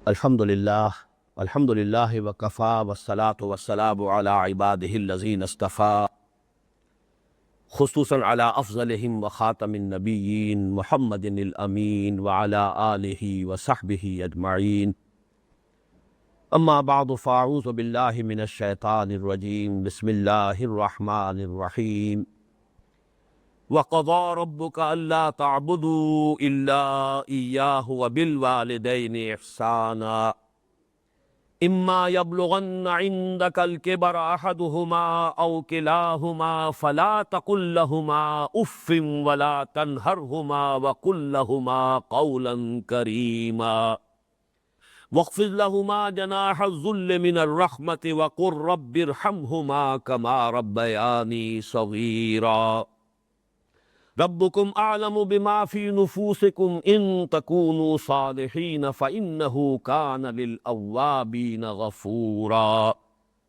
الحمد للہ وکفا والصلاة والسلام علی عبادہ الذین اصطفیٰ خصوصاً علی افضلہم وخاتم النبیین محمد الامین وعلی آلہ وصحبہ اجمعین اما بعد فاعوذ باللہ من الشیطان الرجیم بسم اللہ الرحمن الرحیم وَقَضَىٰ رَبُّكَ أَلَّا تَعْبُدُوا إِلَّا إِيَّاهُ وَبِالْوَالِدَيْنِ إِحْسَانًا إِمَّا يَبْلُغَنَّ عِندَكَ الْكِبَرَ أَحَدُهُمَا أَوْ كِلَاهُمَا فَلَا تَقُل لَّهُمَا أُفٍّ وَلَا تَنْهَرْهُمَا وَقُل لَّهُمَا قَوْلًا كَرِيمًا واخفض لَّهُمَا جَنَاحَ الذُّلِّ مِنَ الرَّحْمَةِ وَقُل رَّبِّ ارْحَمْهُمَا كَمَا رَبَّيَانِي صَغِيرًا ربکم اعلم بما فی نفوسکم ان تکونوا صالحین فإنہ کان للأوابین غفورا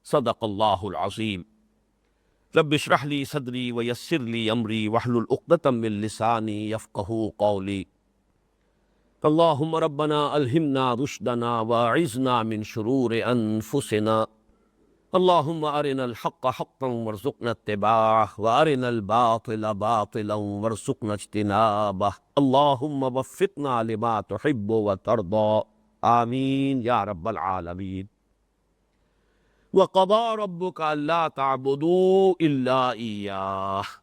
صدق اللہ العظیم رب اشرح لی صدری ویسر لی امری واحلل عقدۃ من لسانی یفقہوا قولی اللہم ربنا الہمنا رشدنا واعذنا من شرور انفسنا اللہم ارنا الحق حقا وارزقنا اتباعه وارنا الباطل باطلا وارزقنا اجتنابه اللہم وفقنا لما تحب وترضى آمین یا رب العالمین وقضى ربك الا تعبدوا الا ایاہ،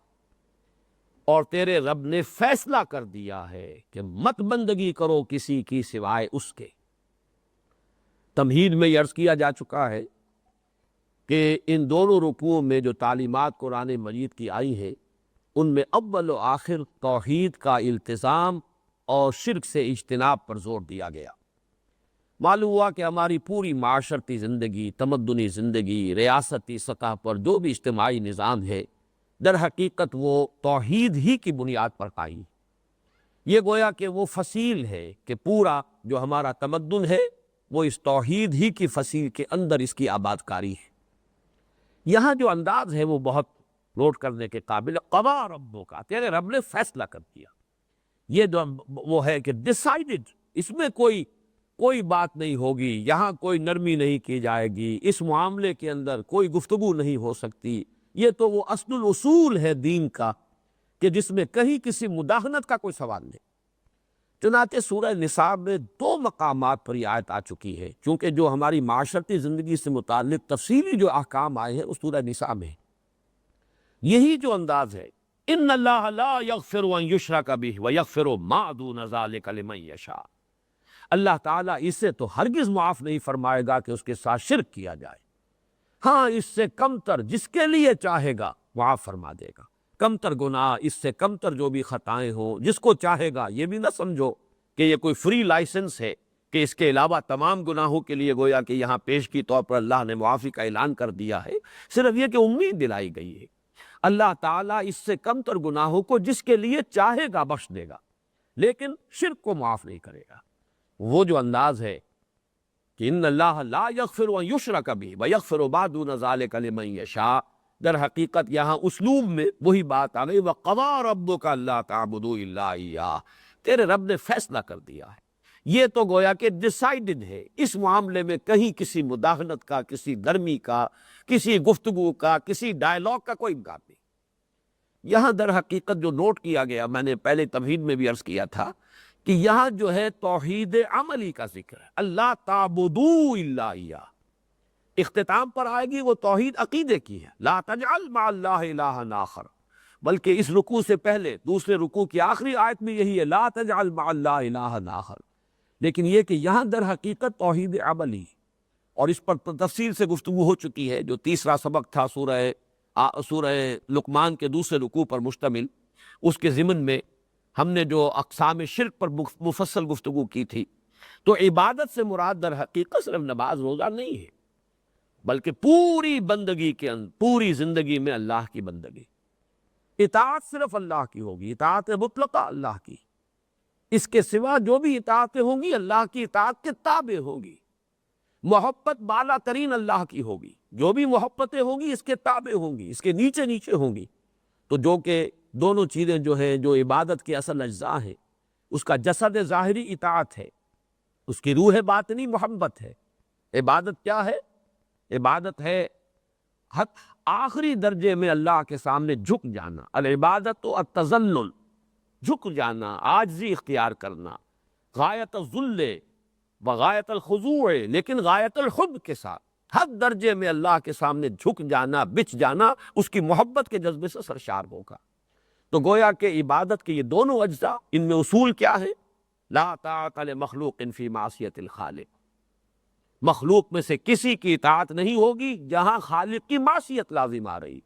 اور تیرے رب نے فیصلہ کر دیا ہے کہ مت بندگی کرو کسی کی سوائے اس کے۔ تمہید میں یہ عرض کیا جا چکا ہے کہ ان دونوں رکوعوں میں جو تعلیمات قرآن مجید کی آئی ہیں ان میں اول و آخر توحید کا التزام اور شرک سے اجتناب پر زور دیا گیا۔ معلوم ہوا کہ ہماری پوری معاشرتی زندگی، تمدنی زندگی، ریاستی سطح پر جو بھی اجتماعی نظام ہے در حقیقت وہ توحید ہی کی بنیاد پر قائم ہے۔ یہ گویا کہ وہ فصیل ہے کہ پورا جو ہمارا تمدن ہے وہ اس توحید ہی کی فصیل کے اندر اس کی آباد کاری ہے۔ یہاں جو انداز ہے وہ بہت نوٹ کرنے کے قابل ہے۔ قضا ربک، تیرے رب نے فیصلہ کر دیا۔ یہ جو وہ ہے کہ ڈیسائیڈڈ، اس میں کوئی بات نہیں ہوگی، یہاں کوئی نرمی نہیں کی جائے گی، اس معاملے کے اندر کوئی گفتگو نہیں ہو سکتی۔ یہ تو وہ اصل الاصول ہے دین کا کہ جس میں کہیں کسی مداہنت کا کوئی سوال نہیں۔ چنانچہ سورہ نساء میں دو مقامات پر یہ آیت آ چکی ہے، چونکہ جو ہماری معاشرتی زندگی سے متعلق تفصیلی جو احکام آئے ہیں اس سورہ نساء میں یہی جو انداز ہے، ان اللہ لا یغفر ان یشرک بہ ویغفر ما دون ذلک لمن یشاء، اللہ تعالیٰ اسے تو ہرگز معاف نہیں فرمائے گا کہ اس کے ساتھ شرک کیا جائے، ہاں اس سے کم تر جس کے لیے چاہے گا معاف فرما دے گا۔ کم تر گناہ، اس سے کم تر جو بھی خطائیں ہوں، جس کو چاہے گا، یہ بھی نہ سمجھو کہ یہ کوئی فری لائسنس ہے کہ اس کے علاوہ تمام گناہوں کے لیے گویا کہ یہاں پیشگی طور پر اللہ نے معافی کا اعلان کر دیا ہے۔ صرف یہ کہ امید دلائی گئی ہے، اللہ تعالیٰ اس سے کم تر گناہوں کو جس کے لیے چاہے گا بخش دے گا، لیکن شرک کو معاف نہیں کرے گا۔ وہ جو انداز ہے کہ ان اللہ لا یغفر ان یشرک بہ ویغفر ما دون ذلک لمن یشاء، در حقیقت یہاں اسلوب میں وہی بات آ گئی، وَقَضَىٰ رَبُّكَ أَلَّا تَعْبُدُوا إِلَّا إِيَّاهُ، تیرے رب نے فیصلہ کر دیا ہے۔ یہ تو گویا کہ ڈیسائیڈڈ ہے، اس معاملے میں کہیں کسی مداہنت کا، کسی نرمی کا، کسی گفتگو کا، کسی ڈائلاگ کا کوئی امکان نہیں۔ یہاں در حقیقت جو نوٹ کیا گیا، میں نے پہلے تمہید میں بھی عرض کیا تھا کہ یہاں جو ہے توحید عملی کا ذکر ہے، اللہ تعبدوا الا ایاہ، اختتام پر آئے گی وہ توحید عقیدے کی ہے، لا تجعل مع اللہ الہا آخر، بلکہ اس رکوع سے پہلے دوسرے رکوع کی آخری آیت میں یہی ہے، لا تجعل مع اللہ الہا آخر، لیکن یہ کہ یہاں در حقیقت توحید عملی، اور اس پر تفصیل سے گفتگو ہو چکی ہے۔ جو تیسرا سبق تھا سورہ لقمان کے دوسرے رکوع پر مشتمل، اس کے ضمن میں ہم نے جو اقسام شرک پر مفصل گفتگو کی تھی، تو عبادت سے مراد در حقیقت صرف نماز روزہ نہیں ہے، بلکہ پوری بندگی کے اندر، پوری زندگی میں اللہ کی بندگی، اطاعت صرف اللہ کی ہوگی، اطاعت مطلقہ اللہ کی، اس کے سوا جو بھی اطاعتیں ہوں گی اللہ کی اطاعت کے تابع ہوگی، محبت بالا ترین اللہ کی ہوگی، جو بھی محبتیں ہوں گی اس کے تابع ہوں گی، اس کے نیچے نیچے ہوں گی۔ تو جو کہ دونوں چیزیں جو ہیں، جو عبادت کے اصل اجزاء ہیں، اس کا جسد ظاہری اطاعت ہے، اس کی روح باطنی محبت ہے۔ عبادت کیا ہے؟ عبادت ہے حد آخری درجے میں اللہ کے سامنے جھک جانا۔ العبادت و التذلل، جھک جانا، عاجزی اختیار کرنا، غایت الذل و غایت الخضوع، لیکن غایت الحب کے ساتھ ہر درجے میں اللہ کے سامنے جھک جانا، بچ جانا، اس کی محبت کے جذبے سے سرشار ہوگا۔ تو گویا کہ عبادت کے یہ دونوں اجزاء، ان میں اصول کیا ہے؟ لا طاعت لمخلوق فی معصیت الخالق، مخلوق میں سے کسی کی اطاعت نہیں ہوگی جہاں خالق کی معصیت لازم آ رہی۔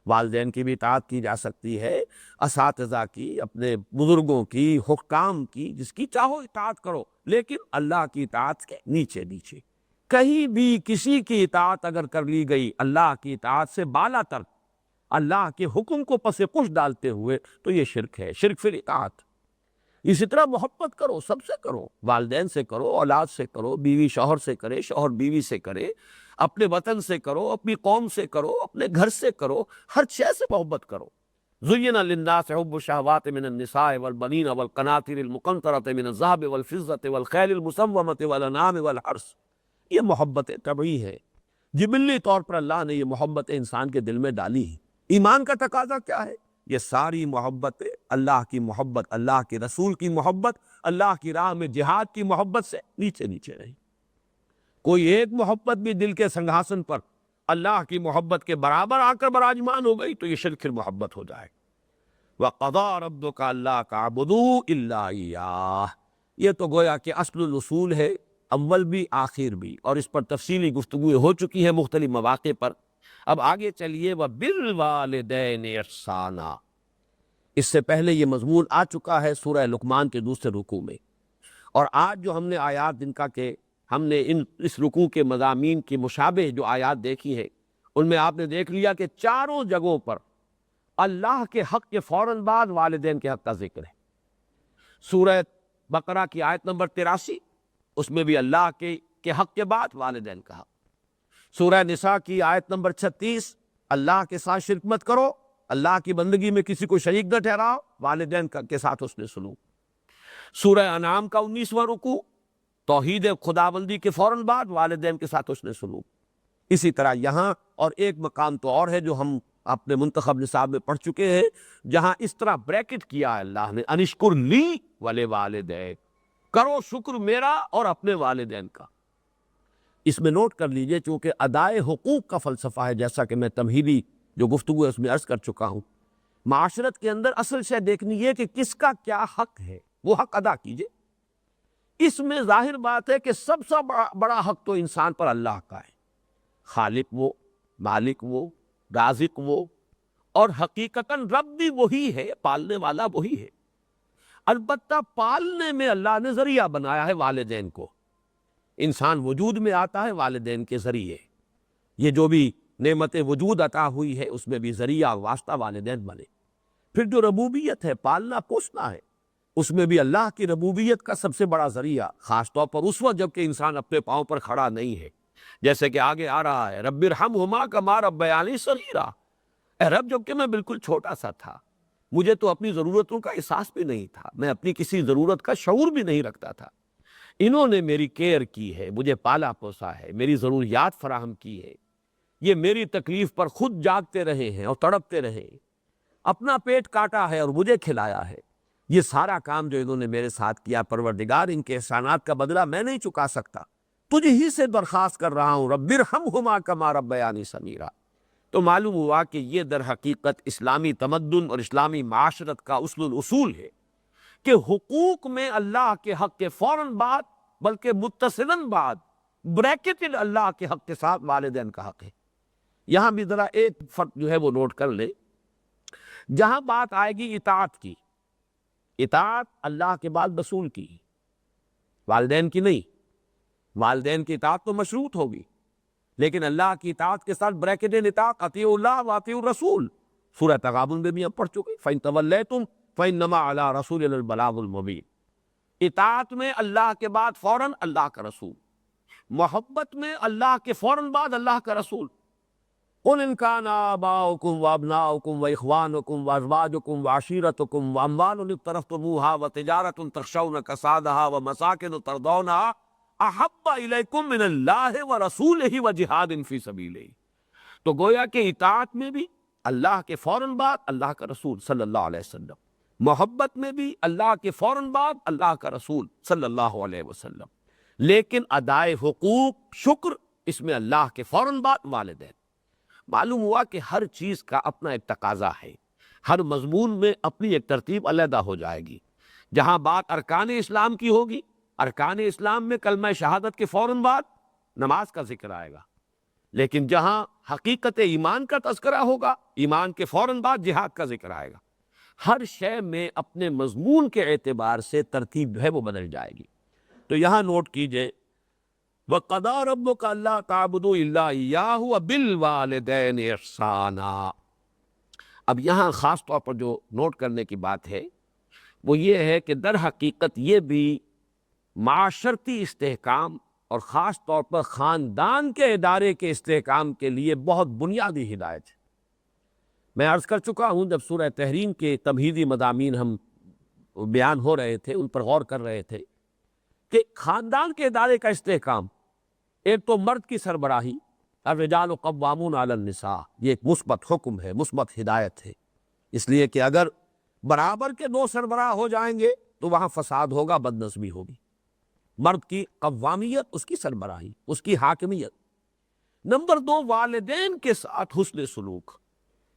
والدین کی بھی اطاعت کی جا سکتی ہے، اساتذہ کی، اپنے بزرگوں کی، حکام کی، جس کی چاہو اطاعت کرو، لیکن اللہ کی اطاعت کے نیچے نیچے۔ کہیں بھی کسی کی اطاعت اگر کر لی گئی اللہ کی اطاعت سے بالا تر، اللہ کے حکم کو پس پش ڈالتے ہوئے، تو یہ شرک ہے، شرک فی الاطاعت۔ اسی طرح محبت کرو، سب سے کرو، والدین سے کرو، اولاد سے کرو، بیوی شوہر سے کرے، شوہر بیوی سے کرے، اپنے وطن سے کرو، اپنی قوم سے کرو، اپنے گھر سے کرو، ہر شے سے محبت کرو۔ زُيِّنَ لِلنَّاسِ حُبُّ الشَّهَوَاتِ مِنَ النِّسَاءِ وَالْبَنِينَ وَالْقَنَاطِيرِ الْمُقَنطَرَةِ مِنَ الذَّهَبِ وَالْفِضَّةِ وَالْخَيْلِ الْمُسَوَّمَةِ وَالْأَنْعَامِ وَالْحَرْثِ، یہ محبت طبعی ہے، جبلی طور پر اللہ نے یہ محبت انسان کے دل میں ڈالی ہے۔ ایمان کا تقاضا کیا ہے؟ یہ ساری محبت اللہ کی محبت، اللہ کے رسول کی محبت، اللہ کی راہ میں جہاد کی محبت سے نیچے نیچے رہی۔ کوئی ایک محبت بھی دل کے سنگھاسن پر اللہ کی محبت کے برابر آ کر براجمان ہو گئی تو یہ شرک محبت ہو جائے۔ وَقَضَىٰ رَبُّكَ أَلَّا تَعْبُدُوا إِلَّا إِيَّاهُ، یہ تو گویا کہ اصل الاصول ہے، اول بھی آخر بھی، اور اس پر تفصیلی گفتگو ہو چکی ہے مختلف مواقع پر۔ اب آگے چلیے، وَبِالْوَالِدَيْنِ إِحْسَانًا، اس سے پہلے یہ مضمون آ چکا ہے سورہ لقمان کے دوسرے رکوع میں، اور آج جو ہم نے آیات جن کا کہ ہم نے اس رکوع کے مضامین کی مشابہ جو آیات دیکھی ہے، ان میں آپ نے دیکھ لیا کہ چاروں جگہوں پر اللہ کے حق کے فوراً بعد والدین کے حق کا ذکر ہے۔ سورہ بقرہ کی آیت نمبر 83، اس میں بھی اللہ کے حق کے بعد والدین کا حق۔ سورہ نساء کی آیت نمبر 36، اللہ کے ساتھ شرک مت کرو، اللہ کی بندگی میں کسی کو شریک نہ ٹھہراؤ، والدین کے ساتھ حسن سلوک۔ سورہ انعام کا 19واں رکوع، توحید خداوندی کے فوراً بعد والدین کے ساتھ حسن سلوک۔ اسی طرح یہاں اور ایک مقام تو اور ہے جو ہم اپنے منتخب نصاب میں پڑھ چکے ہیں، جہاں اس طرح بریکٹ کیا ہے اللہ نے، انشکر لی ولوالدیک، کرو شکر میرا اور اپنے والدین کا۔ اس میں نوٹ کر لیجئے، چونکہ ادائے حقوق کا فلسفہ ہے، جیسا کہ میں تمہیدی جو گفتگو ہے اس میں عرض کر چکا ہوں، معاشرت کے اندر اصل شے دیکھنی ہے کہ کس کا کیا حق ہے، وہ حق ادا کیجئے۔ اس میں ظاہر بات ہے کہ سب سے بڑا حق تو انسان پر اللہ کا ہے، خالق وہ، مالک وہ، رازق وہ، اور حقیقتاً رب بھی وہی ہے، پالنے والا وہی ہے۔ البتہ پالنے میں اللہ نے ذریعہ بنایا ہے والدین کو، انسان وجود میں آتا ہے والدین کے ذریعے، یہ جو بھی نعمت وجود عطا ہوئی ہے اس میں بھی ذریعہ واسطہ والدین بنے۔ پھر جو ربوبیت ہے، پالنا پوسنا ہے، اس میں بھی اللہ کی ربوبیت کا سب سے بڑا ذریعہ، خاص طور پر اس وقت جب کہ انسان اپنے پاؤں پر کھڑا نہیں ہے، جیسے کہ آگے آ رہا ہے، رب ارحمہما کما ربیانی صغیرا، اے رب جب کہ میں بالکل چھوٹا سا تھا، مجھے تو اپنی ضرورتوں کا احساس بھی نہیں تھا، میں اپنی کسی ضرورت کا شعور بھی نہیں رکھتا تھا، انہوں نے میری کیئر کی ہے، مجھے پالا پوسا ہے، میری ضروریات فراہم کی ہے، یہ میری تکلیف پر خود جاگتے رہے ہیں اور تڑپتے رہے، اپنا پیٹ کاٹا ہے اور مجھے کھلایا ہے، یہ سارا کام جو انہوں نے میرے ساتھ کیا، پروردگار ان کے احسانات کا بدلہ میں نہیں چکا سکتا، تجھے ہی سے درخواست کر رہا ہوں، رب ارحمہما کما ربیانی صغیرا۔ تو معلوم ہوا کہ یہ در حقیقت اسلامی تمدن اور اسلامی معاشرت کا اصل الاصول ہے کہ حقوق میں اللہ کے حق کے فوراً بعد، بلکہ متصلاً بعد، بریکٹڈ اللہ کے حق کے ساتھ والدین کا حق ہے۔ یہاں بھی ذرا ایک فرق جو ہے وہ نوٹ کر لیں، جہاں بات آئے گی اطاعت کی، اطاعت اللہ کے بعد رسول کی، والدین کی نہیں۔ والدین کی اطاعت تو مشروط ہوگی، لیکن اللہ کی اطاعت کے ساتھ بریکٹڈ اطاعت، اطیعوا اللہ واطیعوا الرسول، سورہ تغابن میں بھی ہم پڑھ چکے، فَإِن تَوَلَّيْتُمْ فَإِنَّمَا عَلَىٰ رَسُولِنَا الْبَلَاغُ الْمُبِينُ۔ اطاعت میں اللہ کے بعد فوراً اللہ کا رسول، محبت میں اللہ کے فوراً بعد اللہ کا رسول، قل ان کان آباؤکم وابناؤکم واخوانکم وازواجکم وعشیرتکم واموال اقترفتموها وتجارۃ تخشون کسادها ومساکن ترضونها احب الیکم من اللہ ورسولہ وجہاد فی سبیلہ۔ تو گویا کہ اطاعت میں بھی اللہ کے فوراً بعد اللہ کا رسول صلی اللہ علیہ وسلم، محبت میں بھی اللہ کے فوراً بعد اللہ کا رسول صلی اللہ علیہ وسلم، لیکن ادائے حقوق شکر اس میں اللہ کے فوراً بعد والدین۔ معلوم ہوا کہ ہر چیز کا اپنا ایک تقاضا ہے، ہر مضمون میں اپنی ایک ترتیب علیحدہ ہو جائے گی۔ جہاں بات ارکان اسلام کی ہوگی، ارکان اسلام میں کلمہ شہادت کے فوراً بعد نماز کا ذکر آئے گا، لیکن جہاں حقیقت ایمان کا تذکرہ ہوگا، ایمان کے فوراً بعد جہاد کا ذکر آئے گا۔ ہر شے میں اپنے مضمون کے اعتبار سے ترتیب جو ہے وہ بدل جائے گی۔ تو یہاں نوٹ کیجئے وَقَضَىٰ رَبُّكَ أَلَّا تَعْبُدُوا إِلَّا إِيَّاهُ وَبِالْوَالِدَيْنِ إِحْسَانًا۔ اب یہاں خاص طور پر جو نوٹ کرنے کی بات ہے وہ یہ ہے کہ در حقیقت یہ بھی معاشرتی استحکام اور خاص طور پر خاندان کے ادارے کے استحکام کے لیے بہت بنیادی ہدایت ہے۔ میں عرض کر چکا ہوں، جب سورہ تحریم کے تمہیدی مضامین ہم بیان ہو رہے تھے، ان پر غور کر رہے تھے کہ خاندان کے ادارے کا استحکام، ایک تو مرد کی سربراہی، الرجال قوامون علی النساء، یہ ایک مثبت حکم ہے، مثبت ہدایت ہے، اس لیے کہ اگر برابر کے دو سربراہ ہو جائیں گے تو وہاں فساد ہوگا، بد نظمی ہوگی۔ مرد کی قوامیت، اس کی سربراہی، اس کی حاکمیت۔ نمبر دو، والدین کے ساتھ حسن سلوک۔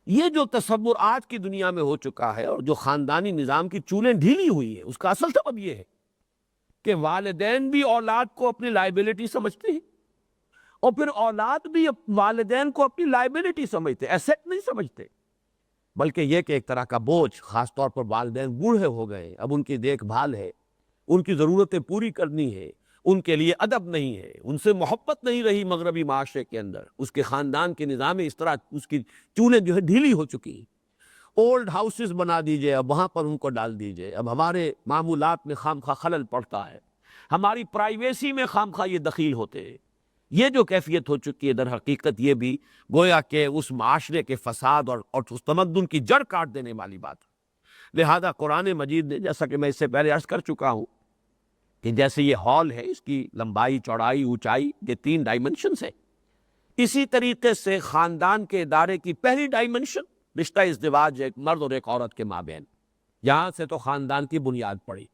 یہ جو تصور آج کی دنیا میں ہو چکا ہے اور جو خاندانی نظام کی چولیں ڈھیلی ہوئی ہے، اس کا اصل سبب یہ ہے کہ والدین بھی اولاد کو اپنی لائبلٹی سمجھتے ہیں، اور پھر اولاد بھی والدین کو اپنی لائبلٹی سمجھتے، ایسٹ نہیں سمجھتے، بلکہ یہ کہ ایک طرح کا بوجھ۔ خاص طور پر والدین بوڑھے ہو گئے، اب ان کی دیکھ بھال ہے، ان کی ضرورتیں پوری کرنی ہے، ان کے لیے ادب نہیں ہے، ان سے محبت نہیں رہی مغربی معاشرے کے اندر، اس کے خاندان کے نظام اس طرح اس کی چولیں جو ہے ڈھیلی ہو چکی ہیں۔ اولڈ ہاؤسز بنا دیجئے، اب وہاں پر ان کو ڈال دیجئے، اب ہمارے معمولات میں خامخواہ خلل پڑتا ہے، ہماری پرائیویسی میں خامخواہ یہ دخیل ہوتے ہیں۔ یہ جو کیفیت ہو چکی ہے، در حقیقت یہ بھی گویا کہ اس معاشرے کے فساد اور اس تمدن کی جڑ کاٹ دینے والی بات ہے۔ لہذا قرآن مجید نے، جیسا کہ میں اس سے پہلے عرض کر چکا ہوں کہ جیسے یہ ہال ہے، اس کی لمبائی، چوڑائی، اونچائی، یہ 3 ڈائمنشنز ہیں، اسی طریقے سے خاندان کے ادارے کی پہلی ڈائمنشن رشتہ ازدواج، ایک مرد اور ایک عورت کے مابین، یہاں سے تو خاندان کی بنیاد پڑی۔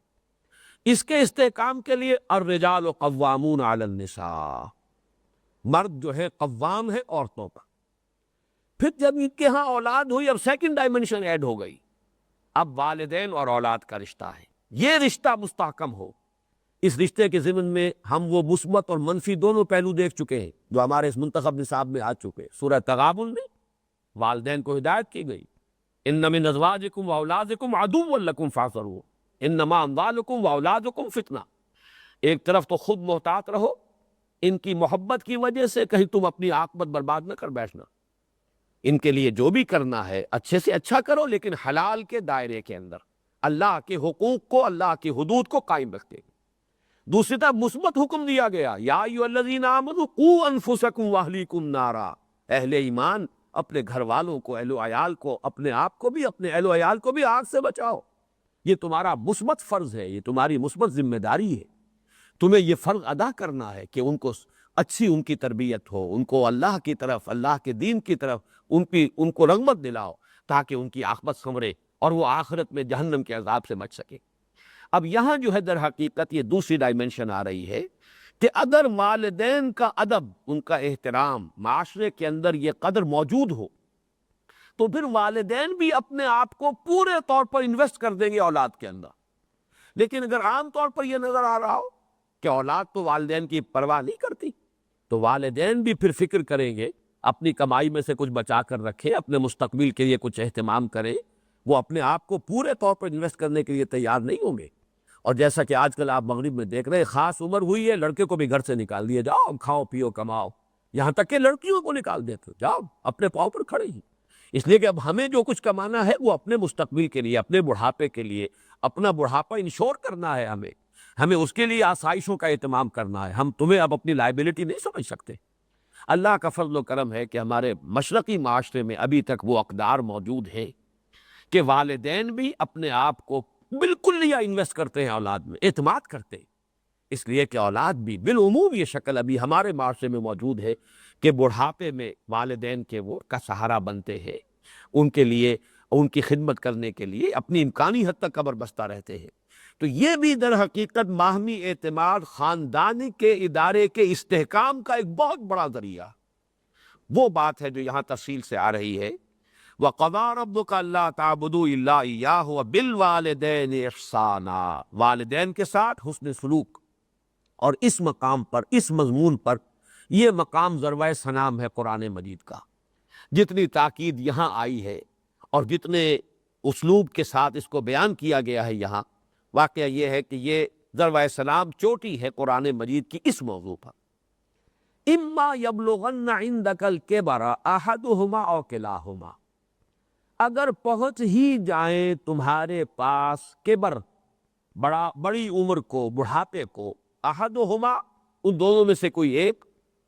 اس کے استحکام کے لیے الرجال قوامون علی النساء، مرد جو ہے قوام ہے عورتوں پر۔ پھر جب ان کے ہاں اولاد ہوئی، اب سیکنڈ ڈائمنشن ایڈ ہو گئی، اب والدین اور اولاد کا رشتہ ہے، یہ رشتہ مستحکم ہو۔ اس رشتے کے ضمن میں ہم وہ مثبت اور منفی دونوں پہلو دیکھ چکے ہیں جو ہمارے اس منتخب نصاب میں آ چکے۔ سورہ تغابن میں والدین کو ہدایت کی گئی، ان من ازواجکم واولادکم عدو لکم فاحذروہ انما اموالکم واولادکم فتنہ۔ ایک طرف تو خود محتاط رہو، ان کی محبت کی وجہ سے کہیں تم اپنی عاقبت برباد نہ کر بیٹھنا۔ ان کے لیے جو بھی کرنا ہے اچھے سے اچھا کرو، لیکن حلال کے دائرے کے اندر، اللہ کے حقوق کو، اللہ کی حدود کو قائم رکھتے۔ دوسری طرف مثبت حکم دیا گیا، یا ایھا الذین آمنوا قوا انفسکم واہلیکم نارا، اہل ایمان اپنے گھر والوں کو، اہل و عیال کو، اپنے آپ کو بھی، اپنے اہل و عیال کو بھی آگ سے بچاؤ۔ یہ تمہارا مثبت فرض ہے، یہ تمہاری مثبت ذمہ داری ہے، تمہیں یہ فرض ادا کرنا ہے کہ ان کو اچھی ان کی تربیت ہو، ان کو اللہ کی طرف، اللہ کے دین کی طرف ان کو رغبت دلاؤ، تاکہ ان کی عاقبت سنورے اور وہ آخرت میں جہنم کے عذاب سے بچ سکے۔ اب یہاں جو ہے در حقیقت یہ دوسری ڈائمنشن آ رہی ہے کہ اگر والدین کا ادب، ان کا احترام معاشرے کے اندر یہ قدر موجود ہو، تو پھر والدین بھی اپنے آپ کو پورے طور پر انویسٹ کر دیں گے اولاد کے اندر۔ لیکن اگر عام طور پر یہ نظر آ رہا ہو کہ اولاد تو والدین کی پرواہ نہیں کرتی، تو والدین بھی پھر فکر کریں گے، اپنی کمائی میں سے کچھ بچا کر رکھے، اپنے مستقبل کے لیے کچھ اہتمام کرے، وہ اپنے آپ کو پورے طور پر انویسٹ کرنے کے لیے تیار نہیں ہوں گے۔ اور جیسا کہ آج کل آپ مغرب میں دیکھ رہے ہیں، خاص عمر ہوئی ہے، لڑکے کو بھی گھر سے نکال دیا، جاؤ کھاؤ پیو کماؤ، یہاں تک کہ لڑکیوں کو نکال دیتے، جاؤ اپنے پاؤں پر کھڑے ہی۔ اس لیے کہ اب ہمیں جو کچھ کمانا ہے وہ اپنے مستقبل کے لیے، اپنے بڑھاپے کے لیے، اپنا بڑھاپا انشور کرنا ہے، ہمیں اس کے لیے آسائشوں کا اہتمام کرنا ہے۔ ہم تمہیں اب اپنی لائبلٹی نہیں سمجھ سکتے۔ اللہ کا فضل و کرم ہے کہ ہمارے مشرقی معاشرے میں ابھی تک وہ اقدار موجود ہیں کہ والدین بھی اپنے آپ کو بالکل نہیں انویسٹ کرتے ہیں اولاد میں، اعتماد کرتے ہیں، اس لیے کہ اولاد بھی بالعموم یہ شکل ابھی ہمارے معاشرے میں موجود ہے کہ بڑھاپے میں والدین کے وہ کا سہارا بنتے ہیں، ان کے لیے، ان کی خدمت کرنے کے لیے اپنی امکانی حد تک قبر بستہ رہتے ہیں۔ تو یہ بھی در حقیقت باہمی اعتماد خاندانی کے ادارے کے استحکام کا ایک بہت بڑا ذریعہ، وہ بات ہے جو یہاں تفصیل سے آ رہی ہے۔ وَقَضَىٰ رَبُّكَ أَلَّا تَعْبُدُوا إِلَّا إِيَّاهُ وَبِالْوَالِدَيْنِ إِحْسَانًا، والدین کے ساتھ حسن سلوک۔ اور اس مقام پر، اس مضمون پر، یہ مقام ذروۂ سنام ہے قرآن مجید کا، جتنی تاکید یہاں آئی ہے اور جتنے اسلوب کے ساتھ اس کو بیان کیا گیا ہے یہاں، واقعہ یہ ہے کہ یہ ذروۂ سلام چوٹی ہے قرآن مجید کی اس موضوع پر۔ اما یبلغن عندک الکبر احدہما او کلاہما، اگر پہنچ ہی جائیں تمہارے پاس کبر، بڑی عمر کو، بڑھاپے کو، احدہما ان دونوں میں سے کوئی ایک،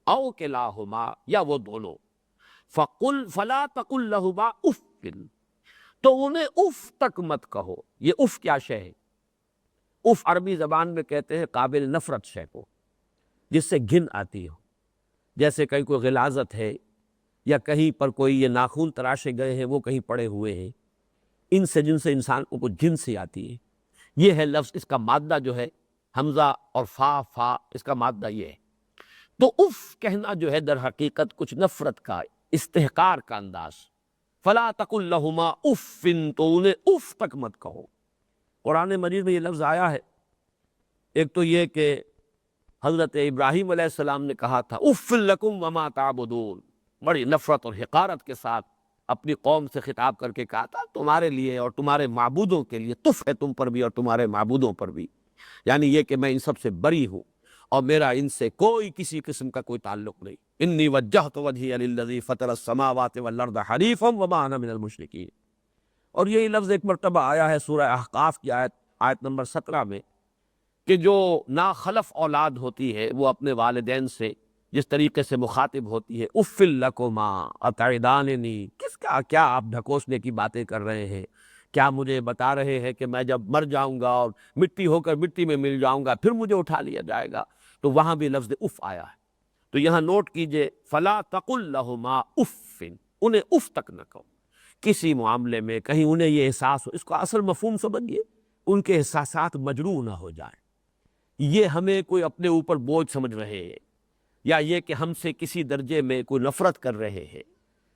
او کلاہما یا وہ دونوں، فلا تقل لہما اف، تو انہیں اف تک مت کہو۔ یہ اف کیا شے ہے؟ اف عربی زبان میں کہتے ہیں قابل نفرت شے کو، جس سے گھن آتی ہو، جیسے کہیں کوئی غلاظت ہے یا کہیں پر کوئی یہ ناخون تراشے گئے ہیں وہ کہیں پڑے ہوئے ہیں، ان سے جن سے انسان کو کچھ گھن سی آتی ہے، یہ ہے لفظ، اس کا مادہ جو ہے حمزہ اور فا، اس کا مادہ یہ ہے۔ تو اف کہنا جو ہے در حقیقت کچھ نفرت کا، استحقار کا انداز۔ فلا تقل لہما اف، تو انہیں اف تک مت کہو۔ قرآن مجید میں یہ لفظ آیا ہے، ایک تو یہ کہ حضرت ابراہیم علیہ السلام نے کہا تھا اف لکم وما تعبدون، بڑی نفرت اور حقارت کے ساتھ اپنی قوم سے خطاب کر کے کہا تھا تمہارے لیے اور تمہارے معبودوں کے لیے تف ہے، تم پر بھی اور تمہارے معبودوں پر بھی، یعنی یہ کہ میں ان سب سے بری ہوں اور میرا ان سے کوئی کسی قسم کا کوئی تعلق نہیں۔ انی وجہت وجہی للذی فطر السماوات والارض حنیفا وما انا من المشرکین۔ اور یہی لفظ ایک مرتبہ آیا ہے سورہ احقاف کی آیت نمبر 17 میں، کہ جو ناخلف اولاد ہوتی ہے وہ اپنے والدین سے جس طریقے سے مخاطب ہوتی ہے، اف لکما اتعداننی، کیا آپ ڈھکوسنے کی باتیں کر رہے ہیں؟ کیا مجھے بتا رہے ہیں کہ میں جب مر جاؤں گا اور مٹی ہو کر مٹی میں مل جاؤں گا پھر مجھے اٹھا لیا جائے گا؟ تو وہاں بھی لفظ اف آیا ہے۔ تو یہاں نوٹ کیجئے، فلا تقل لہما اف، انہیں اف تک نہ کہو کسی معاملے میں، کہیں انہیں یہ احساس ہو، اس کو اصل مفہوم سمجھیے، ان کے احساسات مجروح نہ ہو جائیں، یہ ہمیں کوئی اپنے اوپر بوجھ سمجھ رہے ہیں، یا یہ کہ ہم سے کسی درجے میں کوئی نفرت کر رہے ہیں،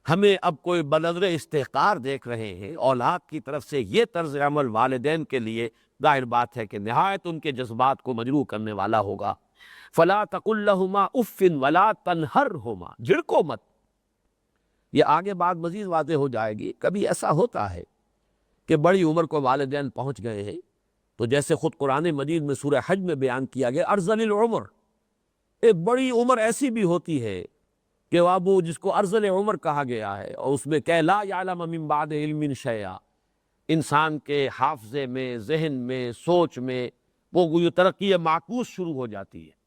ہمیں اب کوئی بنظر استحقار دیکھ رہے ہیں، اولاد کی طرف سے یہ طرز عمل والدین کے لیے ظاہر بات ہے کہ نہایت ان کے جذبات کو مجروح کرنے والا ہوگا۔ فلا تقل لہما اف ولا تنہرہما، جھڑکو مت۔ یہ آگے بات مزید واضح ہو جائے گی، کبھی ایسا ہوتا ہے کہ بڑی عمر کو والدین پہنچ گئے ہیں، تو جیسے خود قرآن مجید میں سورہ حج میں بیان کیا گیا ارذل العمر، ایک بڑی عمر ایسی بھی ہوتی ہے کہ وہ جس کو ارذل عمر کہا گیا ہے، اور اس میں کہ لا یعلم من بعد علم شیئا، انسان کے حافظے میں، ذہن میں، سوچ میں وہ یہ ترقی معکوس شروع ہو جاتی ہے،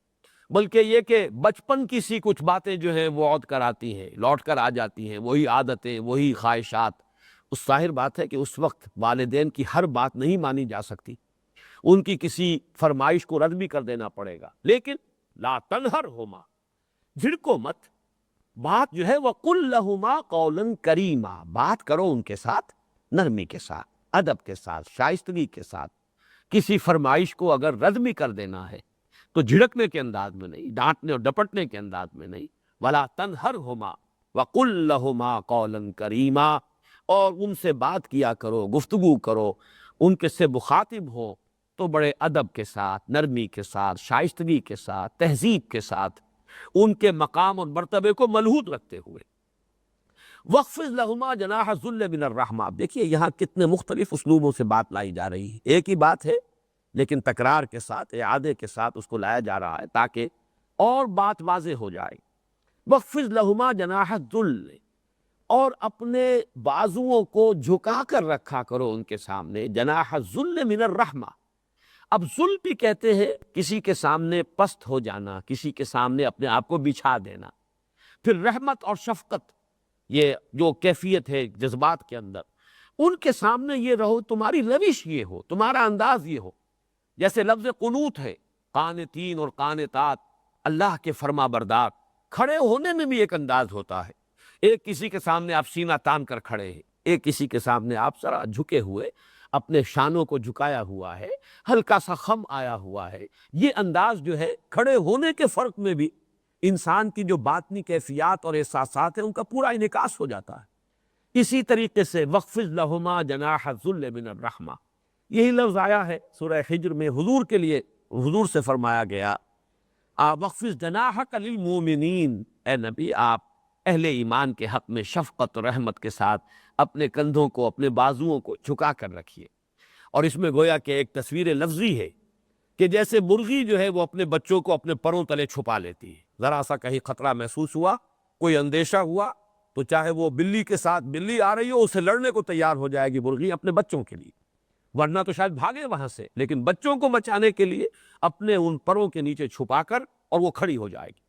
بلکہ یہ کہ بچپن کی سی کچھ باتیں جو ہیں وہ عود کر آتی ہیں، لوٹ کر آ جاتی ہیں، وہی عادتیں، وہی خواہشات۔ اس ظاہر بات ہے کہ اس وقت والدین کی ہر بات نہیں مانی جا سکتی، ان کی کسی فرمائش کو رد بھی کر دینا پڑے گا، لیکن لا تنہرہما، جھڑکو مت۔ بات جو ہے وَقُلْ لَهُمَا قَوْلًا كَرِيمًا، بات کرو ان کے ساتھ نرمی کے ساتھ، ادب کے ساتھ، شائستگی کے ساتھ۔ کسی فرمائش کو اگر رد بھی کر دینا ہے تو جھڑکنے کے انداز میں نہیں، ڈانٹنے اور ڈپٹنے کے انداز میں نہیں۔ وَلَا تَنْهَرْهُمَا وَقُلْ لَهُمَا قَوْلًا كَرِيمًا، اور ان سے بات کیا کرو، گفتگو کرو، ان کے سے مخاطب ہو تو بڑے ادب کے ساتھ، نرمی کے ساتھ، شائستگی کے ساتھ، تہذیب کے ساتھ، ان کے مقام اور مرتبے کو ملحوظ رکھتے ہوئے۔ وَاخْفِضْ لَهُمَا جَنَاحَ الذُّلِّ مِنَ الرَّحْمَةِ، اب دیکھیے یہاں کتنے مختلف اسلوبوں سے بات لائی جا رہی ہے، ایک ہی بات ہے لیکن تکرار کے ساتھ، اعادے کے ساتھ اس کو لایا جا رہا ہے تاکہ اور بات واضح ہو جائے۔ وَاخْفِضْ لَهُمَا جَنَاحَ الذُّلِّ، اور اپنے بازوؤں کو جھکا کر رکھا کرو ان کے سامنے، جناح الذل من الرحمہ۔ اب ذل بھی کہتے ہیں کسی کے سامنے پست ہو جانا، کسی کے سامنے اپنے آپ کو بچھا دینا، پھر رحمت اور شفقت، یہ جو کیفیت ہے جذبات کے اندر، ان کے سامنے یہ رہو، تمہاری روش یہ ہو، تمہارا انداز یہ ہو. جیسے لفظ قنوت ہے، قانتین اور قانتات، اللہ کے فرما بردار. کھڑے ہونے میں بھی ایک انداز ہوتا ہے. ایک کسی کے سامنے آپ سینہ تان کر کھڑے ہیں، ایک کسی کے سامنے آپ ذرا جھکے ہوئے، اپنے شانوں کو جھکایا ہوا ہے، ہلکا سا خم آیا ہوا ہے. یہ انداز جو ہے کھڑے ہونے کے فرق میں بھی انسان کی جو باطنی کیفیات اور احساسات ہیں ان کا پورا انعکاس ہو جاتا ہے. اسی طریقے سے وَخْفِضْ لَهُمَا جَنَاحَ الذُّلِّ مِنَ الرَّحْمَةِ، یہی لفظ آیا ہے سورہ حجر میں حضور کے لیے. حضور سے فرمایا گیا وَخْفِضْ جَنَاحَكَ لِلْمُؤْمِنِينَ، اے نبی آپ اہل ایمان کے حق میں شفقت اور رحمت کے ساتھ اپنے کندھوں کو، اپنے بازوؤں کو جھکا کر رکھیے. اور اس میں گویا کہ ایک تصویر لفظی ہے کہ جیسے مرغی جو ہے وہ اپنے بچوں کو اپنے پروں تلے چھپا لیتی ہے. ذرا سا کہیں خطرہ محسوس ہوا، کوئی اندیشہ ہوا، تو چاہے وہ بلی کے ساتھ بلی آ رہی ہو، اسے لڑنے کو تیار ہو جائے گی مرغی اپنے بچوں کے لیے، ورنہ تو شاید بھاگے وہاں سے، لیکن بچوں کو بچانے کے لیے اپنے ان پروں کے نیچے چھپا کر اور وہ کھڑی ہو جائے گی.